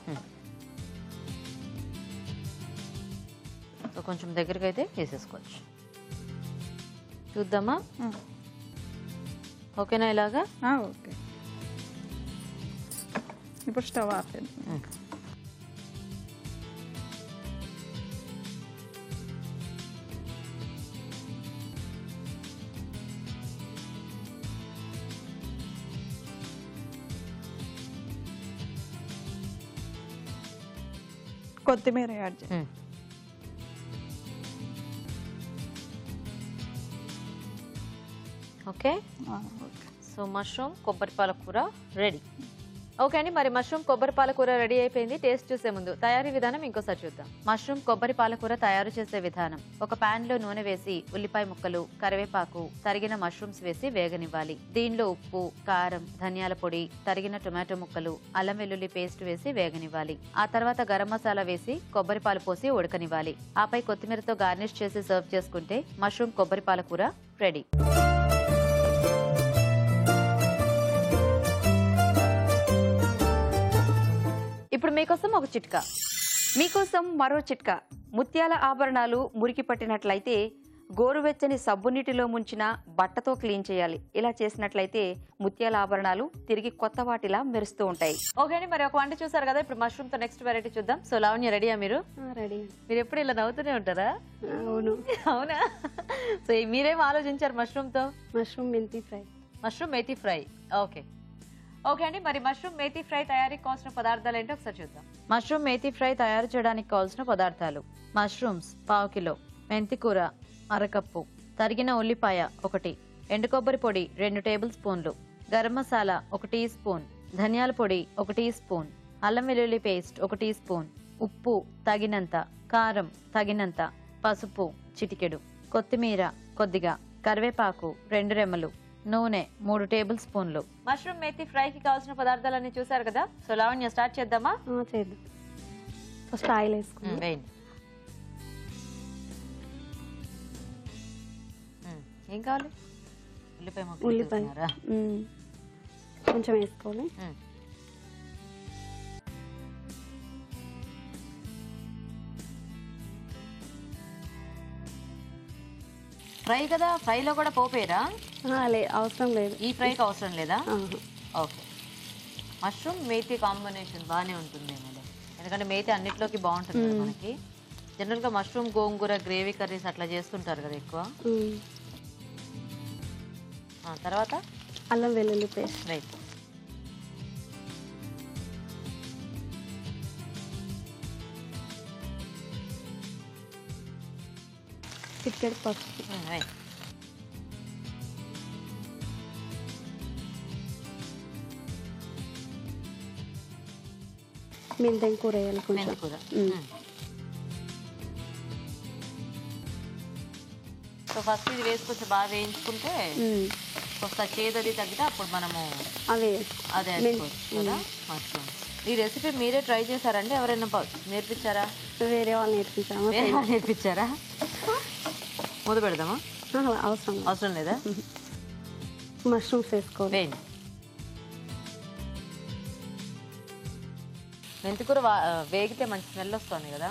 C: కొంచెం దగ్గరికి అయితే వేసేసుకోవచ్చు. చూద్దామా? ఓకేనా ఇలాగా?
F: ఓకే, ఇప్పుడు స్టవ్ ఆపేద్దాం. కొత్తిమీర యాడ్ చేయాలి.
C: ఓకే, సో మష్రూమ్ కొబ్బరి పాలకూర రెడీ. ఓకే అండి, మరి మష్రూమ్ కొబ్బరి పాలకూర రెడీ అయిపోయింది. టేస్ట్ చూసే ముందు తయారీ విధానం ఇంకోసారి చూద్దాం. మష్రూమ్ కొబ్బరి పాలకూర తయారు చేసే విధానం: ఒక పాన్ లో నూనె వేసి ఉల్లిపాయ ముక్కలు, కరివేపాకు, తరిగిన మష్రూమ్స్ వేసి వేగనివ్వాలి. దీనిలో ఉప్పు, కారం, ధనియాల పొడి, తరిగిన టొమాటో ముక్కలు, అల్లం వెల్లుల్లి పేస్ట్ వేసి వేగనివ్వాలి. ఆ తర్వాత గరం మసాలా వేసి కొబ్బరి పాలు పోసి ఉడకనివ్వాలి. ఆపై కొత్తిమీరతో గార్నిష్ చేసి సర్వ్ చేసుకుంటే మష్రూమ్ కొబ్బరి పాలకూర రెడీ. ఇప్పుడు మీకోసం ఒక చిట్కా.
D: మీకోసం మరో చిట్కా. ముత్యాల ఆభరణాలు మురికి పట్టినట్లయితే గోరువెచ్చని సబ్బు నీటిలో ముంచిన బట్టతో క్లీన్ చేయాలి. ఇలా చేసినట్లయితే ముత్యాల ఆభరణాలు తిరిగి కొత్త వాటిలా మెరుస్తూ ఉంటాయి.
C: ఓకే అండి, మరి ఒక వంట చూసారు కదా, ఇప్పుడు మష్రూమ్ తో నెక్స్ట్ వెరైటీ చూద్దాం. సో లావణ్య, రెడీయా మీరు?
E: రెడీ.
C: మీరు ఎప్పుడు ఇలా నవ్వుతూనే ఉంటారా?
E: అవును.
C: అవునా? సో మీరేం ఆలోచించారు మష్రూమ్ తో?
E: మష్రూమ్ మెంతి fry.
C: Mushroom methi fry. Okay okay అండి, మరి మష్రూమ్ మేథీ ఫ్రై తయారీకి కావాల్సిన పదార్థాలు ఏంటో ఒకసారి చూద్దాం. మష్రూమ్ మేథీ ఫ్రై తయారు చేయడానికి కావాల్సిన పదార్థాలు: మష్రూమ్స్ 1/2 కిలో, మెంతి కూర 1/2 కప్పు, తరిగిన ఉల్లిపాయ 1, ఎండు కొబ్బరి పొడి 2 టేబుల్ స్పూన్లు, గరం మసాలా 1 టీ స్పూన్,
A: ధనియాల పొడి 1 టీ స్పూన్, అల్లం వెల్లుల్లి పేస్ట్ 1 టీ స్పూన్, ఉప్పు తగినంత, కారం తగినంత, పసుపు చిటికెడు, కొత్తిమీర కొద్దిగా, కరివేపాకు 2 రెమ్మలు, నూనె 3 టేబుల్ స్పూన్లు. మష్రూమ్ మేతి ఫ్రైకి కావాల్సిన పదార్థాలన్నీ చూసారు కదా. సో లావణ్య స్టార్ట్ చేద్దామా?
E: చేద్దాం. ఫస్ట్ ఆయిల్ వేసుకుందాం.
C: వేయండి. ఏం కావాలి? ఉల్లిపాయ ముక్కలు
E: ఉల్లిపాయ
C: తీసుకున్నారా?
E: కొంచెం వేసుకోవాలి.
C: ఫ్రై కదా, ఫ్రైలో కూడా పోపేరా?
E: అవసరం లేదు.
C: ఈ ఫ్రైకి అవసరం లేదా?
E: ఆహా.
C: ఓకే. మష్రూమ్ మేతి కాంబినేషన్ బాగానే ఉంటుంది ఎందుకంటే మేతి అన్నిట్లోకి బాగుంటుంది కదా మనకి. జనరల్గా మష్రూమ్ గోంగూర గ్రేవీ కర్రీస్ అట్లా చేస్తుంటారు కదా ఎక్కువ. తర్వాత
E: అల్లం వెల్లుల్లి పేస్ట్.
C: రైట్.
E: చిటికెడు పసుపు.
C: రైట్.
E: మెంతం కూర వేయాలి కొంచెం.
C: మెంతికూర. సో ఫస్ట్ ఇది వేసి కొంచెం బాగా వేయించుకుంటే కొంత చేదది తగ్గితే అప్పుడు మనము
E: అదే
C: వేసుకోవచ్చు కదా మష్రూమ్స్. ఈ రెసిపీ మీరే ట్రై చేశారండి? ఎవరైనా నేర్పించారా?
E: వేరే వాళ్ళు నేర్పించాము.
C: వేరే వాళ్ళు నేర్పించారా? మొదలు పెడదామా?
E: అవసరం
C: లేదా?
E: మష్రూమ్స్ వేసుకోవాలి.
C: వేయండి. మెంతికూర వేగితే మంచి స్మెల్ వస్తుంది కదా.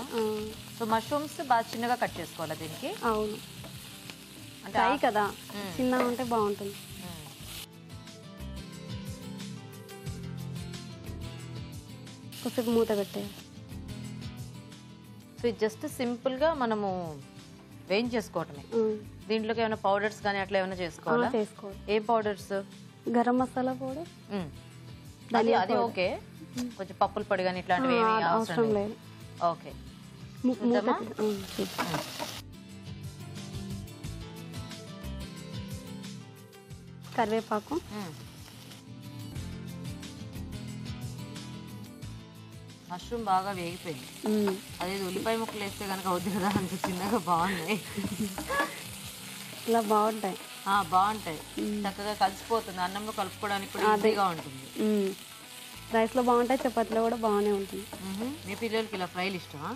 C: సో మష్రూమ్స్ బాగా చిన్నగా కట్ చేసుకోవాలి దీనికి.
E: అవును, అంటే ఫ్రై కదా, చిన్నగా ఉంటే బాగుంటుంది. కొద్దిసేపు మూత పెట్టేయాలి.
C: సో ఇది జస్ట్ సింపుల్గా మనము వేయించేసుకోవటమే. దీంట్లోకి ఏమైనా పౌడర్స్ కానీ అట్లా ఏమైనా చేసుకోవాలా?
E: చేసుకోవాలి.
C: ఏ పౌడర్స్?
E: గరం మసాలా పౌడర్.
C: అది ఓకే. కొంచెం పప్పుల పొడి కానీ ఇట్లాంటివి ఏమీ అవసరం లేదు. ఓకే.
E: కరివేపాకు.
C: మష్రూమ్ బాగా వేగిపోయింది. అదే ఉల్లిపాయ ముక్కలు వేస్తే కనుక అవుద్ది కదా, అంత చిన్నగా బాగున్నాయి.
E: ఇలా బాగుంటాయి.
C: బాగుంటాయి, చక్కగా కలిసిపోతుంది. అన్నంలో కలుపుకోవడానికి కూడా ఈజీగా ఉంటుంది.
E: రైస్లో బాగుంటాయి, చపాతీలో కూడా బాగానే ఉంటుంది.
C: మీ పిల్లలకి ఇలా ఫ్రైలు ఇష్టమా?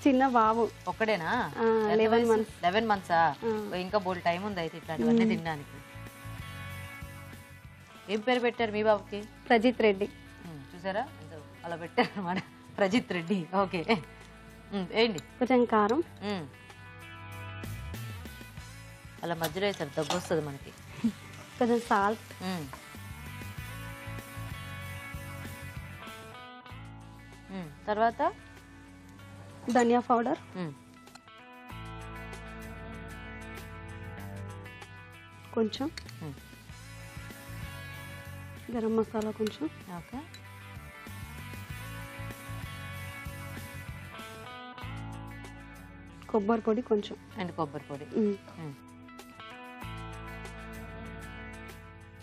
E: చిన్న బాబు
C: ఒక్కడేనా?
E: 11 months.
C: 11 months. ఇంకా బోల్ టైం ఉంది అయితే ఇట్లాంటివన్నీ తినడానికి. ఏం పేరు పెట్టారు మీ బాబుకి?
E: ప్రజిత్ రెడ్డి.
C: చూసారా అలా పెట్టారు అన్నమాట, ప్రజిత్ రెడ్డి. ఓకే. ఏంటి?
E: కొంచెం కారం.
C: అలా మధ్యలో వేసారు, దగ్గు వస్తుంది మనకి.
E: కొంచెం సాల్ట్.
C: తర్వాత
E: ధనియా పౌడర్. కొంచెం గరం మసాలా కొంచెం.
C: ఓకే.
E: కొబ్బరి పొడి కొంచెం.
C: అండ్ కొబ్బరి పొడి.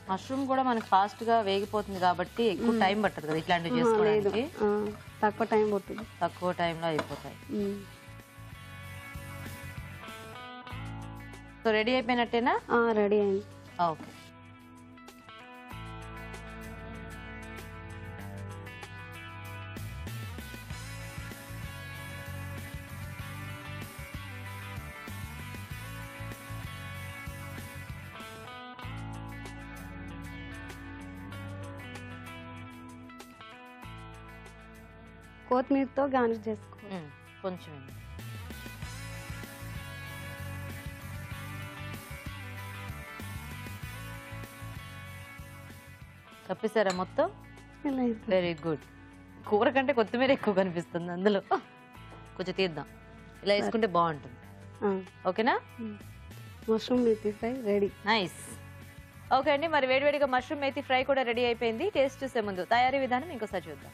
C: మష్రూమ్ కూడా మనకి ఫాస్ట్ గా వేగిపోతుంది కాబట్టి ఎక్కువ టైం పట్టదు కదా ఇట్లాంటివి చేసుకోవడానికి.
E: తక్కువ టైం పడుతుంది,
C: తక్కువ టైంలో అయిపోతాయి. సో రెడీ అయిపోయినట్టేనా?
E: రెడీ అయింది.
C: ఓకే.
E: కొత్తిమీరతో గార్నిష్ చేసుకోవాలి.
C: కొంచెం కప్పేసారా మొత్తం? Very good. కూర కంటే కొత్తిమీర ఎక్కువ కనిపిస్తుంది అందులో. కొంచెం తీద్దాం, ఇలా వేసుకుంటే బాగుంటుంది. ఓకేనా?
E: Mushroom methi fry ready.
C: Nice. Okay అండి, మరి వేడివేడిగా మష్రూమ్ మేతి ఫ్రై కూడా రెడీ అయిపోయింది. టేస్ట్ చూసే ముందు తయారీ విధానం ఇంకోసారి చూద్దాం.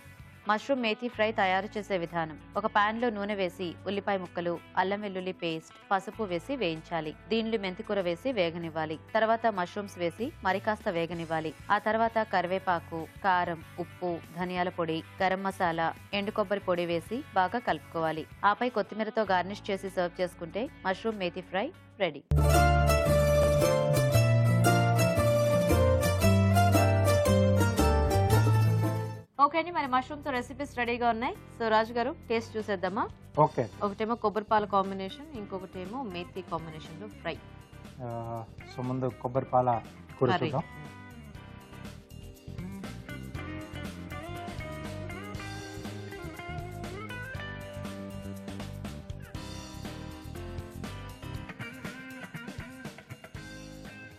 A: మష్రూమ్ మేథీ ఫ్రై తయారు చేసే విధానం. ఒక పాన్ లో నూనె వేసి ఉల్లిపాయ ముక్కలు, అల్లం వెల్లుల్లి పేస్ట్, పసుపు వేసి వేయించాలి. దీనిలో మెంతికూర వేసి వేగనివ్వాలి. తర్వాత మష్రూమ్స్ వేసి మరి కాస్త వేగనివ్వాలి. ఆ తర్వాత కరివేపాకు, కారం, ఉప్పు, ధనియాల పొడి, గరం మసాలా, ఎండు కొబ్బరి పొడి వేసి బాగా కలుపుకోవాలి. ఆపై కొత్తిమీరతో గార్నిష్ చేసి సర్వ్ చేసుకుంటే mushroom methi fry ready. Okay అండి, మరి మష్రూమ్ తో రెసిపీస్ రెడీగా ఉన్నాయి. సో రాజు గారు టేస్ట్ చూసేద్దామా?
B: ఓకే.
C: ఒకటేమో కొబ్బరి పాల కాంబినేషన్, ఇంకొకటేమో మేథీ కాంబినేషన్ లో ఫ్రై.
B: సో ముందు కొబ్బరి పాల కూర
C: కర్రీ.
B: చూద్దాం.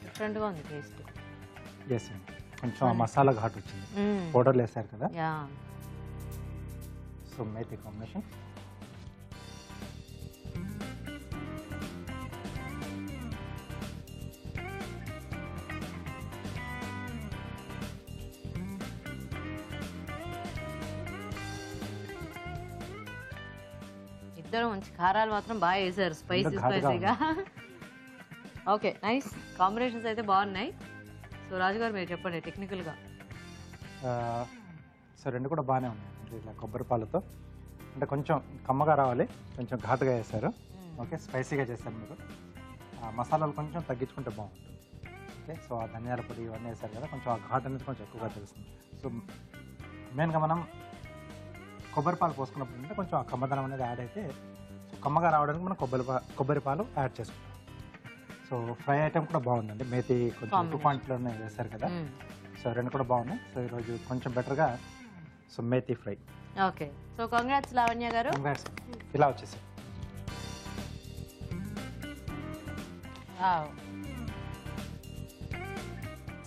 C: డిఫరెంట్ గా ఉంది టేస్ట్.
B: ఎస్ అండి, కొంచెం ఆ మసాలా ఘాటు వచ్చింది. పౌడర్లు వేసారు కదా,
C: యా.
B: So methi combination.
C: ఇద్దరు మంచి కారాలు మాత్రం బాగా వేసారు, స్పైసీ
B: ఘాటుగా
C: స్పైసీగా. ఓకే, నైస్ కాంబినేషన్స్ అయితే బాగున్నాయి. సో రాజుగారు మీరు చెప్పండి టెక్నికల్గా.
B: సో రెండు కూడా బాగానే ఉన్నాయి. ఇట్లా కొబ్బరి పాలతో అంటే కొంచెం కమ్మగా రావాలి, కొంచెం ఘాటుగా వేశారు. ఓకే, స్పైసీగా చేశారు మీరు. మసాలాలు కొంచెం తగ్గించుకుంటే బాగుంటుంది. ఓకే, సో ఆ ధనియాల పొడి ఇవన్నీ వేశారు కదా, కొంచెం ఆ ఘాటు అనేది కొంచెం ఎక్కువగా తెలుస్తుంది. సో మెయిన్గా మనం కొబ్బరి పాలు పోసుకున్నప్పుడు అంటే కొంచెం ఆ కమ్మదనం అనేది యాడ్ అయితే సో కమ్మగా రావడానికి మనం కొబ్బరి పాలు యాడ్ చేసుకుంటాం. సో ఫ్రై ఐటమ్ కూడా బాగుందండి. మేథీ కొంచెం ఎక్కువ క్వాంటిటీలోనే వేశారు కదా, సో రెండు కూడా బాగున్నాయి. సో ఈరోజు కొంచెం బెటర్గా so methi fry.
C: Okay, so congrats Lavanya గారు.
B: ఇలా వచ్చేసి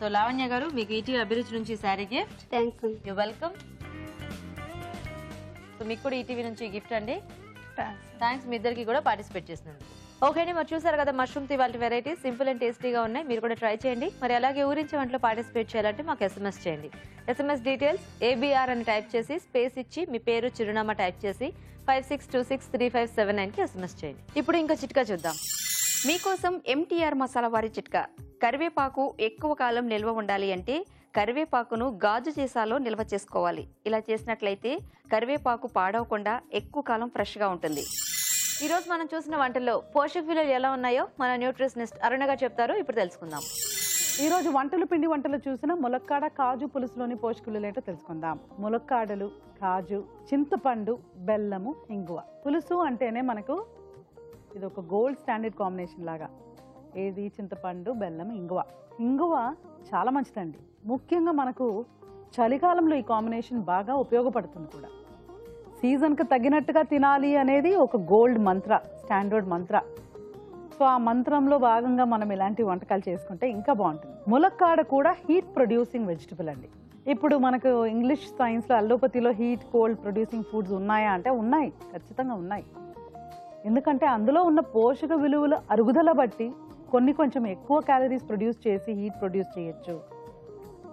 C: సో లావణ్య గారు మీకు ఈటీవీ అభిరుచి నుంచి sari gift.
E: Thanks.
C: You welcome. So మీకు కూడా ఈటీవీ నుంచి గిఫ్ట్ అండి. థ్యాంక్స్ మీ ఇద్దరికి కూడా పార్టిసిపేట్ చేసినందుకు. ఓకే అండి, మరి చూసారు కదా మష్రూమ్ తో ఇవాళ వెరైటీస్ సింపుల్ అండ్ టేస్టీగా ఉన్నాయి. మీరు కూడా ట్రై చేయండి. మరి అలాగే ఊరించే వంటలో పార్టిసిపేట్ చేయాలంటే మాకు ఎస్ఎంఎస్ చేయండి. ఎస్ఎంఎస్ డీటెయిల్స్ ABR అని టైప్ చేసి స్పేస్ ఇచ్చి మీ పేరు చిరునామా టైప్ చేసి 56263579కి ఎస్ఎంఎస్ చేయండి. ఇప్పుడు ఇంకా చిట్కా చూద్దాం.
D: మీకోసం MTR మసాలా వారి చిట్కా. కరివేపాకు ఎక్కువ కాలం నిల్వ ఉండాలి అంటే కరివేపాకును గాజు సీసాలో నిల్వ చేసుకోవాలి. ఇలా చేసినట్లయితే కరివేపాకు పాడవకుండా ఎక్కువ కాలం ఫ్రెష్గా ఉంటుంది.
A: ఈ రోజు మనం చూసిన వంటల్లో పోషక విలువలు ఎలా ఉన్నాయో మన న్యూట్రిషనిస్ట్ అరుణ గారు చెప్తారు. ఇప్పుడు తెలుసుకుందాం.
F: ఈరోజు పిండి వంటలు చూసిన ములక్కాడ కాజు పులుసులోని పోషకులు ఏంటో తెలుసుకుందాం. ములక్కాడలు, కాజు, చింతపండు, బెల్లము, ఇంగువ. పులుసు అంటేనే మనకు ఇది ఒక గోల్డ్ స్టాండర్డ్ కాంబినేషన్ లాగా. ఏది? చింతపండు, బెల్లం, ఇంగువ. ఇంగువ చాలా మంచిదండి. ముఖ్యంగా మనకు చలికాలంలో ఈ కాంబినేషన్ బాగా ఉపయోగపడుతుంది కూడా. సీజన్కి తగినట్టుగా తినాలి అనేది ఒక గోల్డ్ మంత్ర, స్టాండర్డ్ మంత్ర. సో ఆ మంత్రంలో భాగంగా మనం ఇలాంటి వంటకాలు చేసుకుంటే ఇంకా బాగుంటుంది. ములక్కాడ కూడా హీట్ ప్రొడ్యూసింగ్ వెజిటబుల్ అండి. ఇప్పుడు మనకు ఇంగ్లీష్ సైన్స్లో అల్లోపతిలో హీట్ కోల్డ్ ప్రొడ్యూసింగ్ ఫుడ్స్ ఉన్నాయా అంటే ఉన్నాయి, ఖచ్చితంగా ఉన్నాయి. ఎందుకంటే అందులో ఉన్న పోషక విలువల అరుగుదల బట్టి కొన్ని కొంచెం ఎక్కువ క్యాలరీస్ ప్రొడ్యూస్ చేసి హీట్ ప్రొడ్యూస్ చేయొచ్చు,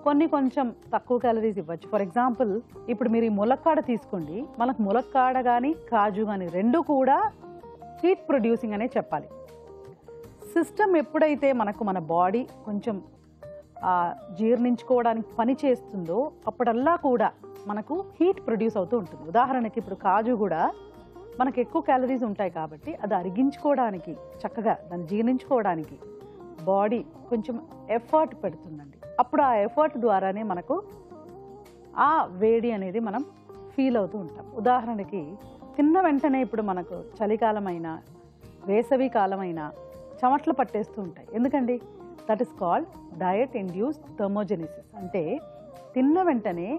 F: కొన్ని కొంచెం తక్కువ క్యాలరీస్ ఇవ్వచ్చు. ఫర్ ఎగ్జాంపుల్ ఇప్పుడు మీరు ఈ ములక్కాడ తీసుకోండి, మనకు ములక్కాడ కానీ కాజు కానీ రెండు కూడా హీట్ ప్రొడ్యూసింగ్ అనే చెప్పాలి. సిస్టమ్ ఎప్పుడైతే మన బాడీ కొంచెం జీర్ణించుకోవడానికి పని చేస్తుందో అప్పుడల్లా కూడా మనకు హీట్ ప్రొడ్యూస్ అవుతూ ఉంటుంది. ఉదాహరణకి ఇప్పుడు కాజు కూడా మనకు ఎక్కువ క్యాలరీస్ ఉంటాయి కాబట్టి అది అరిగించుకోవడానికి, చక్కగా దాన్ని జీర్ణించుకోవడానికి బాడీ కొంచెం ఎఫర్ట్ పెడుతుందండి. అప్పుడు ఆ ఎఫర్ట్ ద్వారానే మనకు ఆ వేడి అనేది మనం ఫీల్ అవుతూ ఉంటాం. ఉదాహరణకి తిన్న వెంటనే ఇప్పుడు మనకు చలికాలమైనా వేసవి కాలమైనా చెమట్లు పట్టేస్తూ ఉంటాయి. ఎందుకండి? That is called diet induced thermogenesis. అంటే తిన్న వెంటనే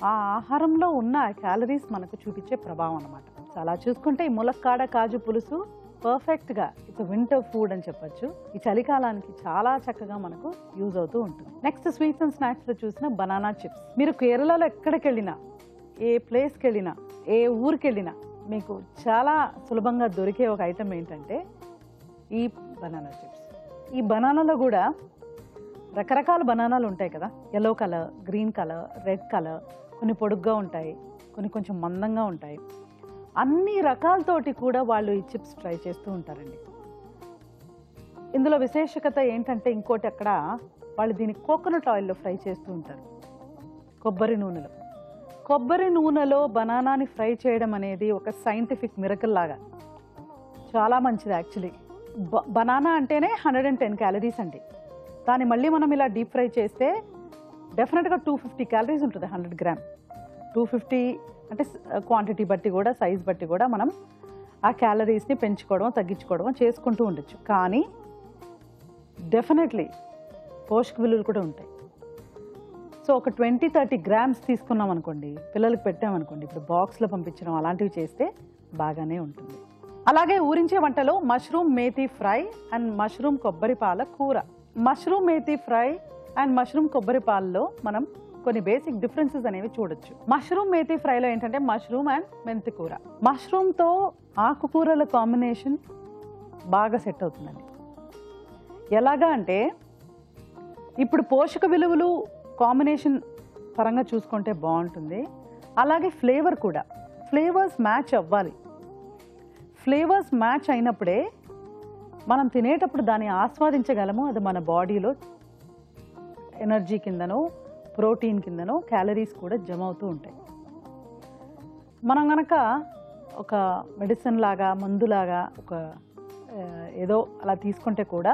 F: ఆ ఆహారంలో ఉన్న క్యాలరీస్ మనకు చూపించే ప్రభావం అన్నమాట. సో అలా చూసుకుంటే ఈ ములక్కాడ కాజు పులుసు పర్ఫెక్ట్గా ఇట్స్ వింటర్ ఫుడ్ అని చెప్పొచ్చు. ఈ చలికాలానికి చాలా చక్కగా మనకు యూజ్ అవుతూ ఉంటుంది. నెక్స్ట్ స్వీట్స్ అండ్ స్నాక్స్లో చూసిన బనానా చిప్స్. మీరు కేరళలో ఎక్కడికి వెళ్ళినా, ఏ ప్లేస్కి వెళ్ళినా, ఏ ఊరికి వెళ్ళినా మీకు చాలా సులభంగా దొరికే ఒక ఐటమ్ ఏంటంటే ఈ బనానా చిప్స్. ఈ బనానాలో కూడా రకరకాల బనానాలు ఉంటాయి కదా, yellow colour, green colour, red colour, కొన్ని పొడుగ్గా ఉంటాయి, కొన్ని కొంచెం మందంగా ఉంటాయి. అన్ని రకాలతోటి కూడా వాళ్ళు ఈ చిప్స్ ట్రై చేస్తూ ఉంటారండి. ఇందులో విశేషకత ఏంటంటే ఇంకోటి అక్కడ వాళ్ళు దీన్ని కోకోనట్ ఆయిల్లో ఫ్రై చేస్తూ ఉంటారు, కొబ్బరి నూనెలో. కొబ్బరి నూనెలో బనానాని ఫ్రై చేయడం అనేది ఒక సైంటిఫిక్ మిరకల్ లాగా చాలా మంచిది. యాక్చువల్లీ బనానా అంటేనే 110 క్యాలరీస్ అండి. దాన్ని మళ్ళీ మనం ఇలా డీప్ ఫ్రై చేస్తే డెఫినెట్గా 250 క్యాలరీస్ ఉంటుంది 100 గ్రామ్. 250 అంటే క్వాంటిటీ బట్టి కూడా, సైజ్ బట్టి కూడా మనం ఆ క్యాలరీస్ని పెంచుకోవడం తగ్గించుకోవడం చేసుకుంటూ ఉండొచ్చు. కానీ డెఫినెట్లీ పోషక విలువలు కూడా ఉంటాయి. సో ఒక 20-30 గ్రామ్స్ తీసుకున్నాం అనుకోండి, పిల్లలకి పెట్టామనుకోండి, ఇప్పుడు బాక్స్లో పంపించడం అలాంటివి చేస్తే బాగానే ఉంటుంది. అలాగే ఊరించే వంటలో mushroom methi fry and mushroom కొబ్బరి పాల కూర. Mushroom methi fry and mushroom కొబ్బరి పాలలో మనం కొన్ని బేసిక్ డిఫరెన్సెస్ అనేవి చూడొచ్చు. మష్రూమ్ మేథీ ఫ్రైలో ఏంటంటే మష్రూమ్ అండ్ మెంతి కూర. మష్రూమ్తో ఆకుకూరల కాంబినేషన్ బాగా సెట్ అవుతుందండి. ఎలాగా అంటే ఇప్పుడు పోషక విలువలు కాంబినేషన్ పరంగా చూసుకుంటే బాగుంటుంది. అలాగే ఫ్లేవర్ కూడా, ఫ్లేవర్స్ మ్యాచ్ అవ్వాలి. ఫ్లేవర్స్ మ్యాచ్ అయినప్పుడే మనం తినేటప్పుడు దాన్ని ఆస్వాదించగలము. అది మన బాడీలో ఎనర్జీ కిందనో ప్రోటీన్ కిందనో క్యాలరీస్ కూడా జమ అవుతూ ఉంటాయి. మనం కనుక ఒక మెడిసిన్ లాగా, మందులాగా ఒక ఏదో అలా తీసుకుంటే కూడా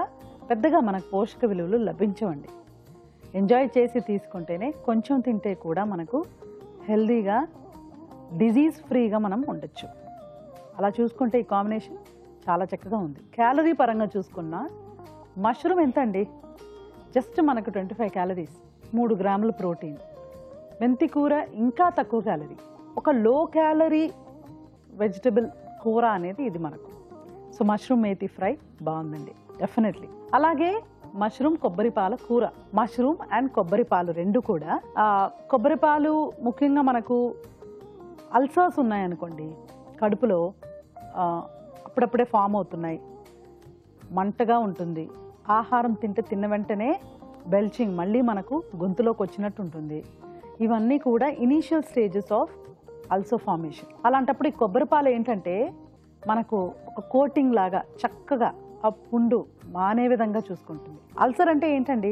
F: పెద్దగా మనకు పోషక విలువలు లభించవండి. ఎంజాయ్ చేసి తీసుకుంటేనే, కొంచెం తింటే కూడా మనకు హెల్దీగా, డిజీజ్ ఫ్రీగా మనం ఉండొచ్చు. అలా చూసుకుంటే ఈ కాంబినేషన్ చాలా చక్కగా ఉంది. క్యాలరీ పరంగా చూసుకున్నా మష్రూమ్ ఎంత అండి, జస్ట్ మనకు 25 క్యాలరీస్, 3 గ్రాముల ప్రోటీన్. మెంతి కూర ఇంకా తక్కువ క్యాలరీ, ఒక లో క్యాలరీ వెజిటబుల్ కూర అనేది ఇది మనకు. సో మష్రూమ్ మేథీ ఫ్రై బాగుందండి డెఫినెట్లీ. అలాగే మష్రూమ్ కొబ్బరి పాల కూర. మష్రూమ్ అండ్ కొబ్బరి పాలు రెండు కూడా, కొబ్బరి పాలు ముఖ్యంగా మనకు అల్సర్స్ ఉన్నాయనుకోండి, కడుపులో అప్పుడప్పుడే ఫామ్ అవుతున్నాయి, మంటగా ఉంటుంది, ఆహారం తిన్న వెంటనే బెల్చింగ్ మళ్ళీ మనకు గొంతులోకి వచ్చినట్టు ఉంటుంది. ఇవన్నీ కూడా initial stages of ulcer formation. అలాంటప్పుడు ఈ కొబ్బరి పాలు ఏంటంటే మనకు ఒక కోటింగ్ లాగా చక్కగా ఆ పుండు మానే విధంగా చూసుకుంటుంది. అల్సర్ అంటే ఏంటండి,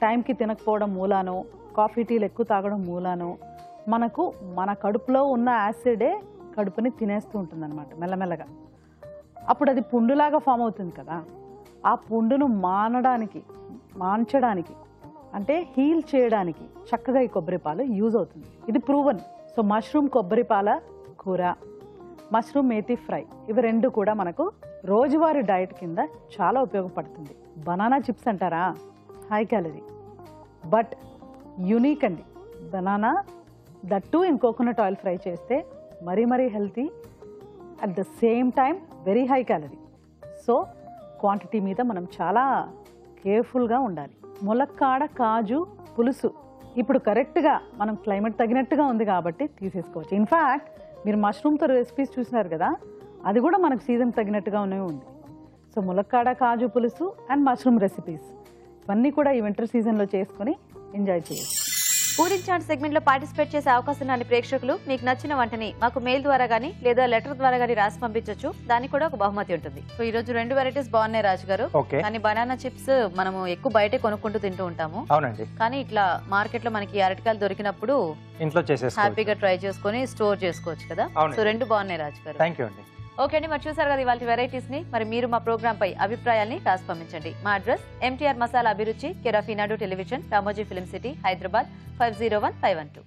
F: టైంకి తినకపోవడం మూలానో, కాఫీ టీలు ఎక్కువ తాగడం మూలానో మనకు మన కడుపులో ఉన్న యాసిడే కడుపుని తినేస్తూ ఉంటుంది అనమాట మెల్లమెల్లగా. అప్పుడు అది పుండులాగా ఫామ్ అవుతుంది కదా, ఆ పుండును మాన్చడానికి అంటే హీల్ చేయడానికి చక్కగా ఈ కొబ్బరి పాలు యూజ్ అవుతుంది. ఇది ప్రూవన్. సో మష్రూమ్ కొబ్బరి పాల కూర, మష్రూమ్ మేథీ ఫ్రై, ఇవి రెండు కూడా మనకు రోజువారీ డైట్ కింద చాలా ఉపయోగపడుతుంది. బనానా చిప్స్ అంటారా, హై క్యాలరీ బట్ యూనిక్ అండి. Banana that in coconut oil fry చేస్తే మరీ healthy, at the same time very high calorie. So quantity మీద మనం చాలా కేర్ఫుల్గా ఉండాలి. ములక్కాడ కాజు పులుసు ఇప్పుడు కరెక్ట్గా మనం క్లైమేట్ తగినట్టుగా ఉంది కాబట్టి తీసేసుకోవచ్చు. ఇన్ఫ్యాక్ట్ మీరు మష్రూమ్తో రెసిపీస్ చూసినారు కదా, అది కూడా మనకు సీజన్ తగినట్టుగా ఉంది. సో ములక్కాడ కాజు పులుసు అండ్ మష్రూమ్ రెసిపీస్ ఇవన్నీ కూడా ఈ వింటర్ సీజన్లో చేసుకొని ఎంజాయ్ చేయొచ్చు.
A: ఊరించాట్ సెగ్మెంట్ లో పార్టిసిపేట్ చేసే అవకాశం ఉన్న ప్రేక్షకులు మీకు నచ్చిన వంటని మాకు మెయిల్ ద్వారా గానీ లేదా లెటర్ ద్వారా గానీ రాసి పంపించవచ్చు. దానికి కూడా ఒక బహుమతి ఉంటుంది. సో ఈ రోజు 2 వెరైటీస్ బాగున్నాయి రాజు గారు. కానీ బనానా చిప్స్ మనము ఎక్కువ బయటే కొనుక్కుంటూ తింటూ ఉంటాము.
B: అవునండి.
A: కానీ ఇట్లా మార్కెట్ లో మనకి అరటికాయలు దొరికినప్పుడు
B: ఇంట్లో చేసేసుకోవచ్చు, హ్యాపీగా
A: ట్రై చేసుకొని స్టోర్ చేసుకోవచ్చు కదా. సో 2 బాగున్నాయి రాజు గారు.
B: థ్యాంక్ యూ అండి.
A: ఓకే అండి, మరి చూసారు కదా ఇవాళ వెరైటీస్ ని. మరి మీరు మా ప్రోగ్రామ్ పై అభిప్రాయాల్ని రాసి పంపించండి. మా అడ్రస్ MTR మసాలా అభిరుచి, care of Eenadu television, Ramoji film city, Hyderabad 501512.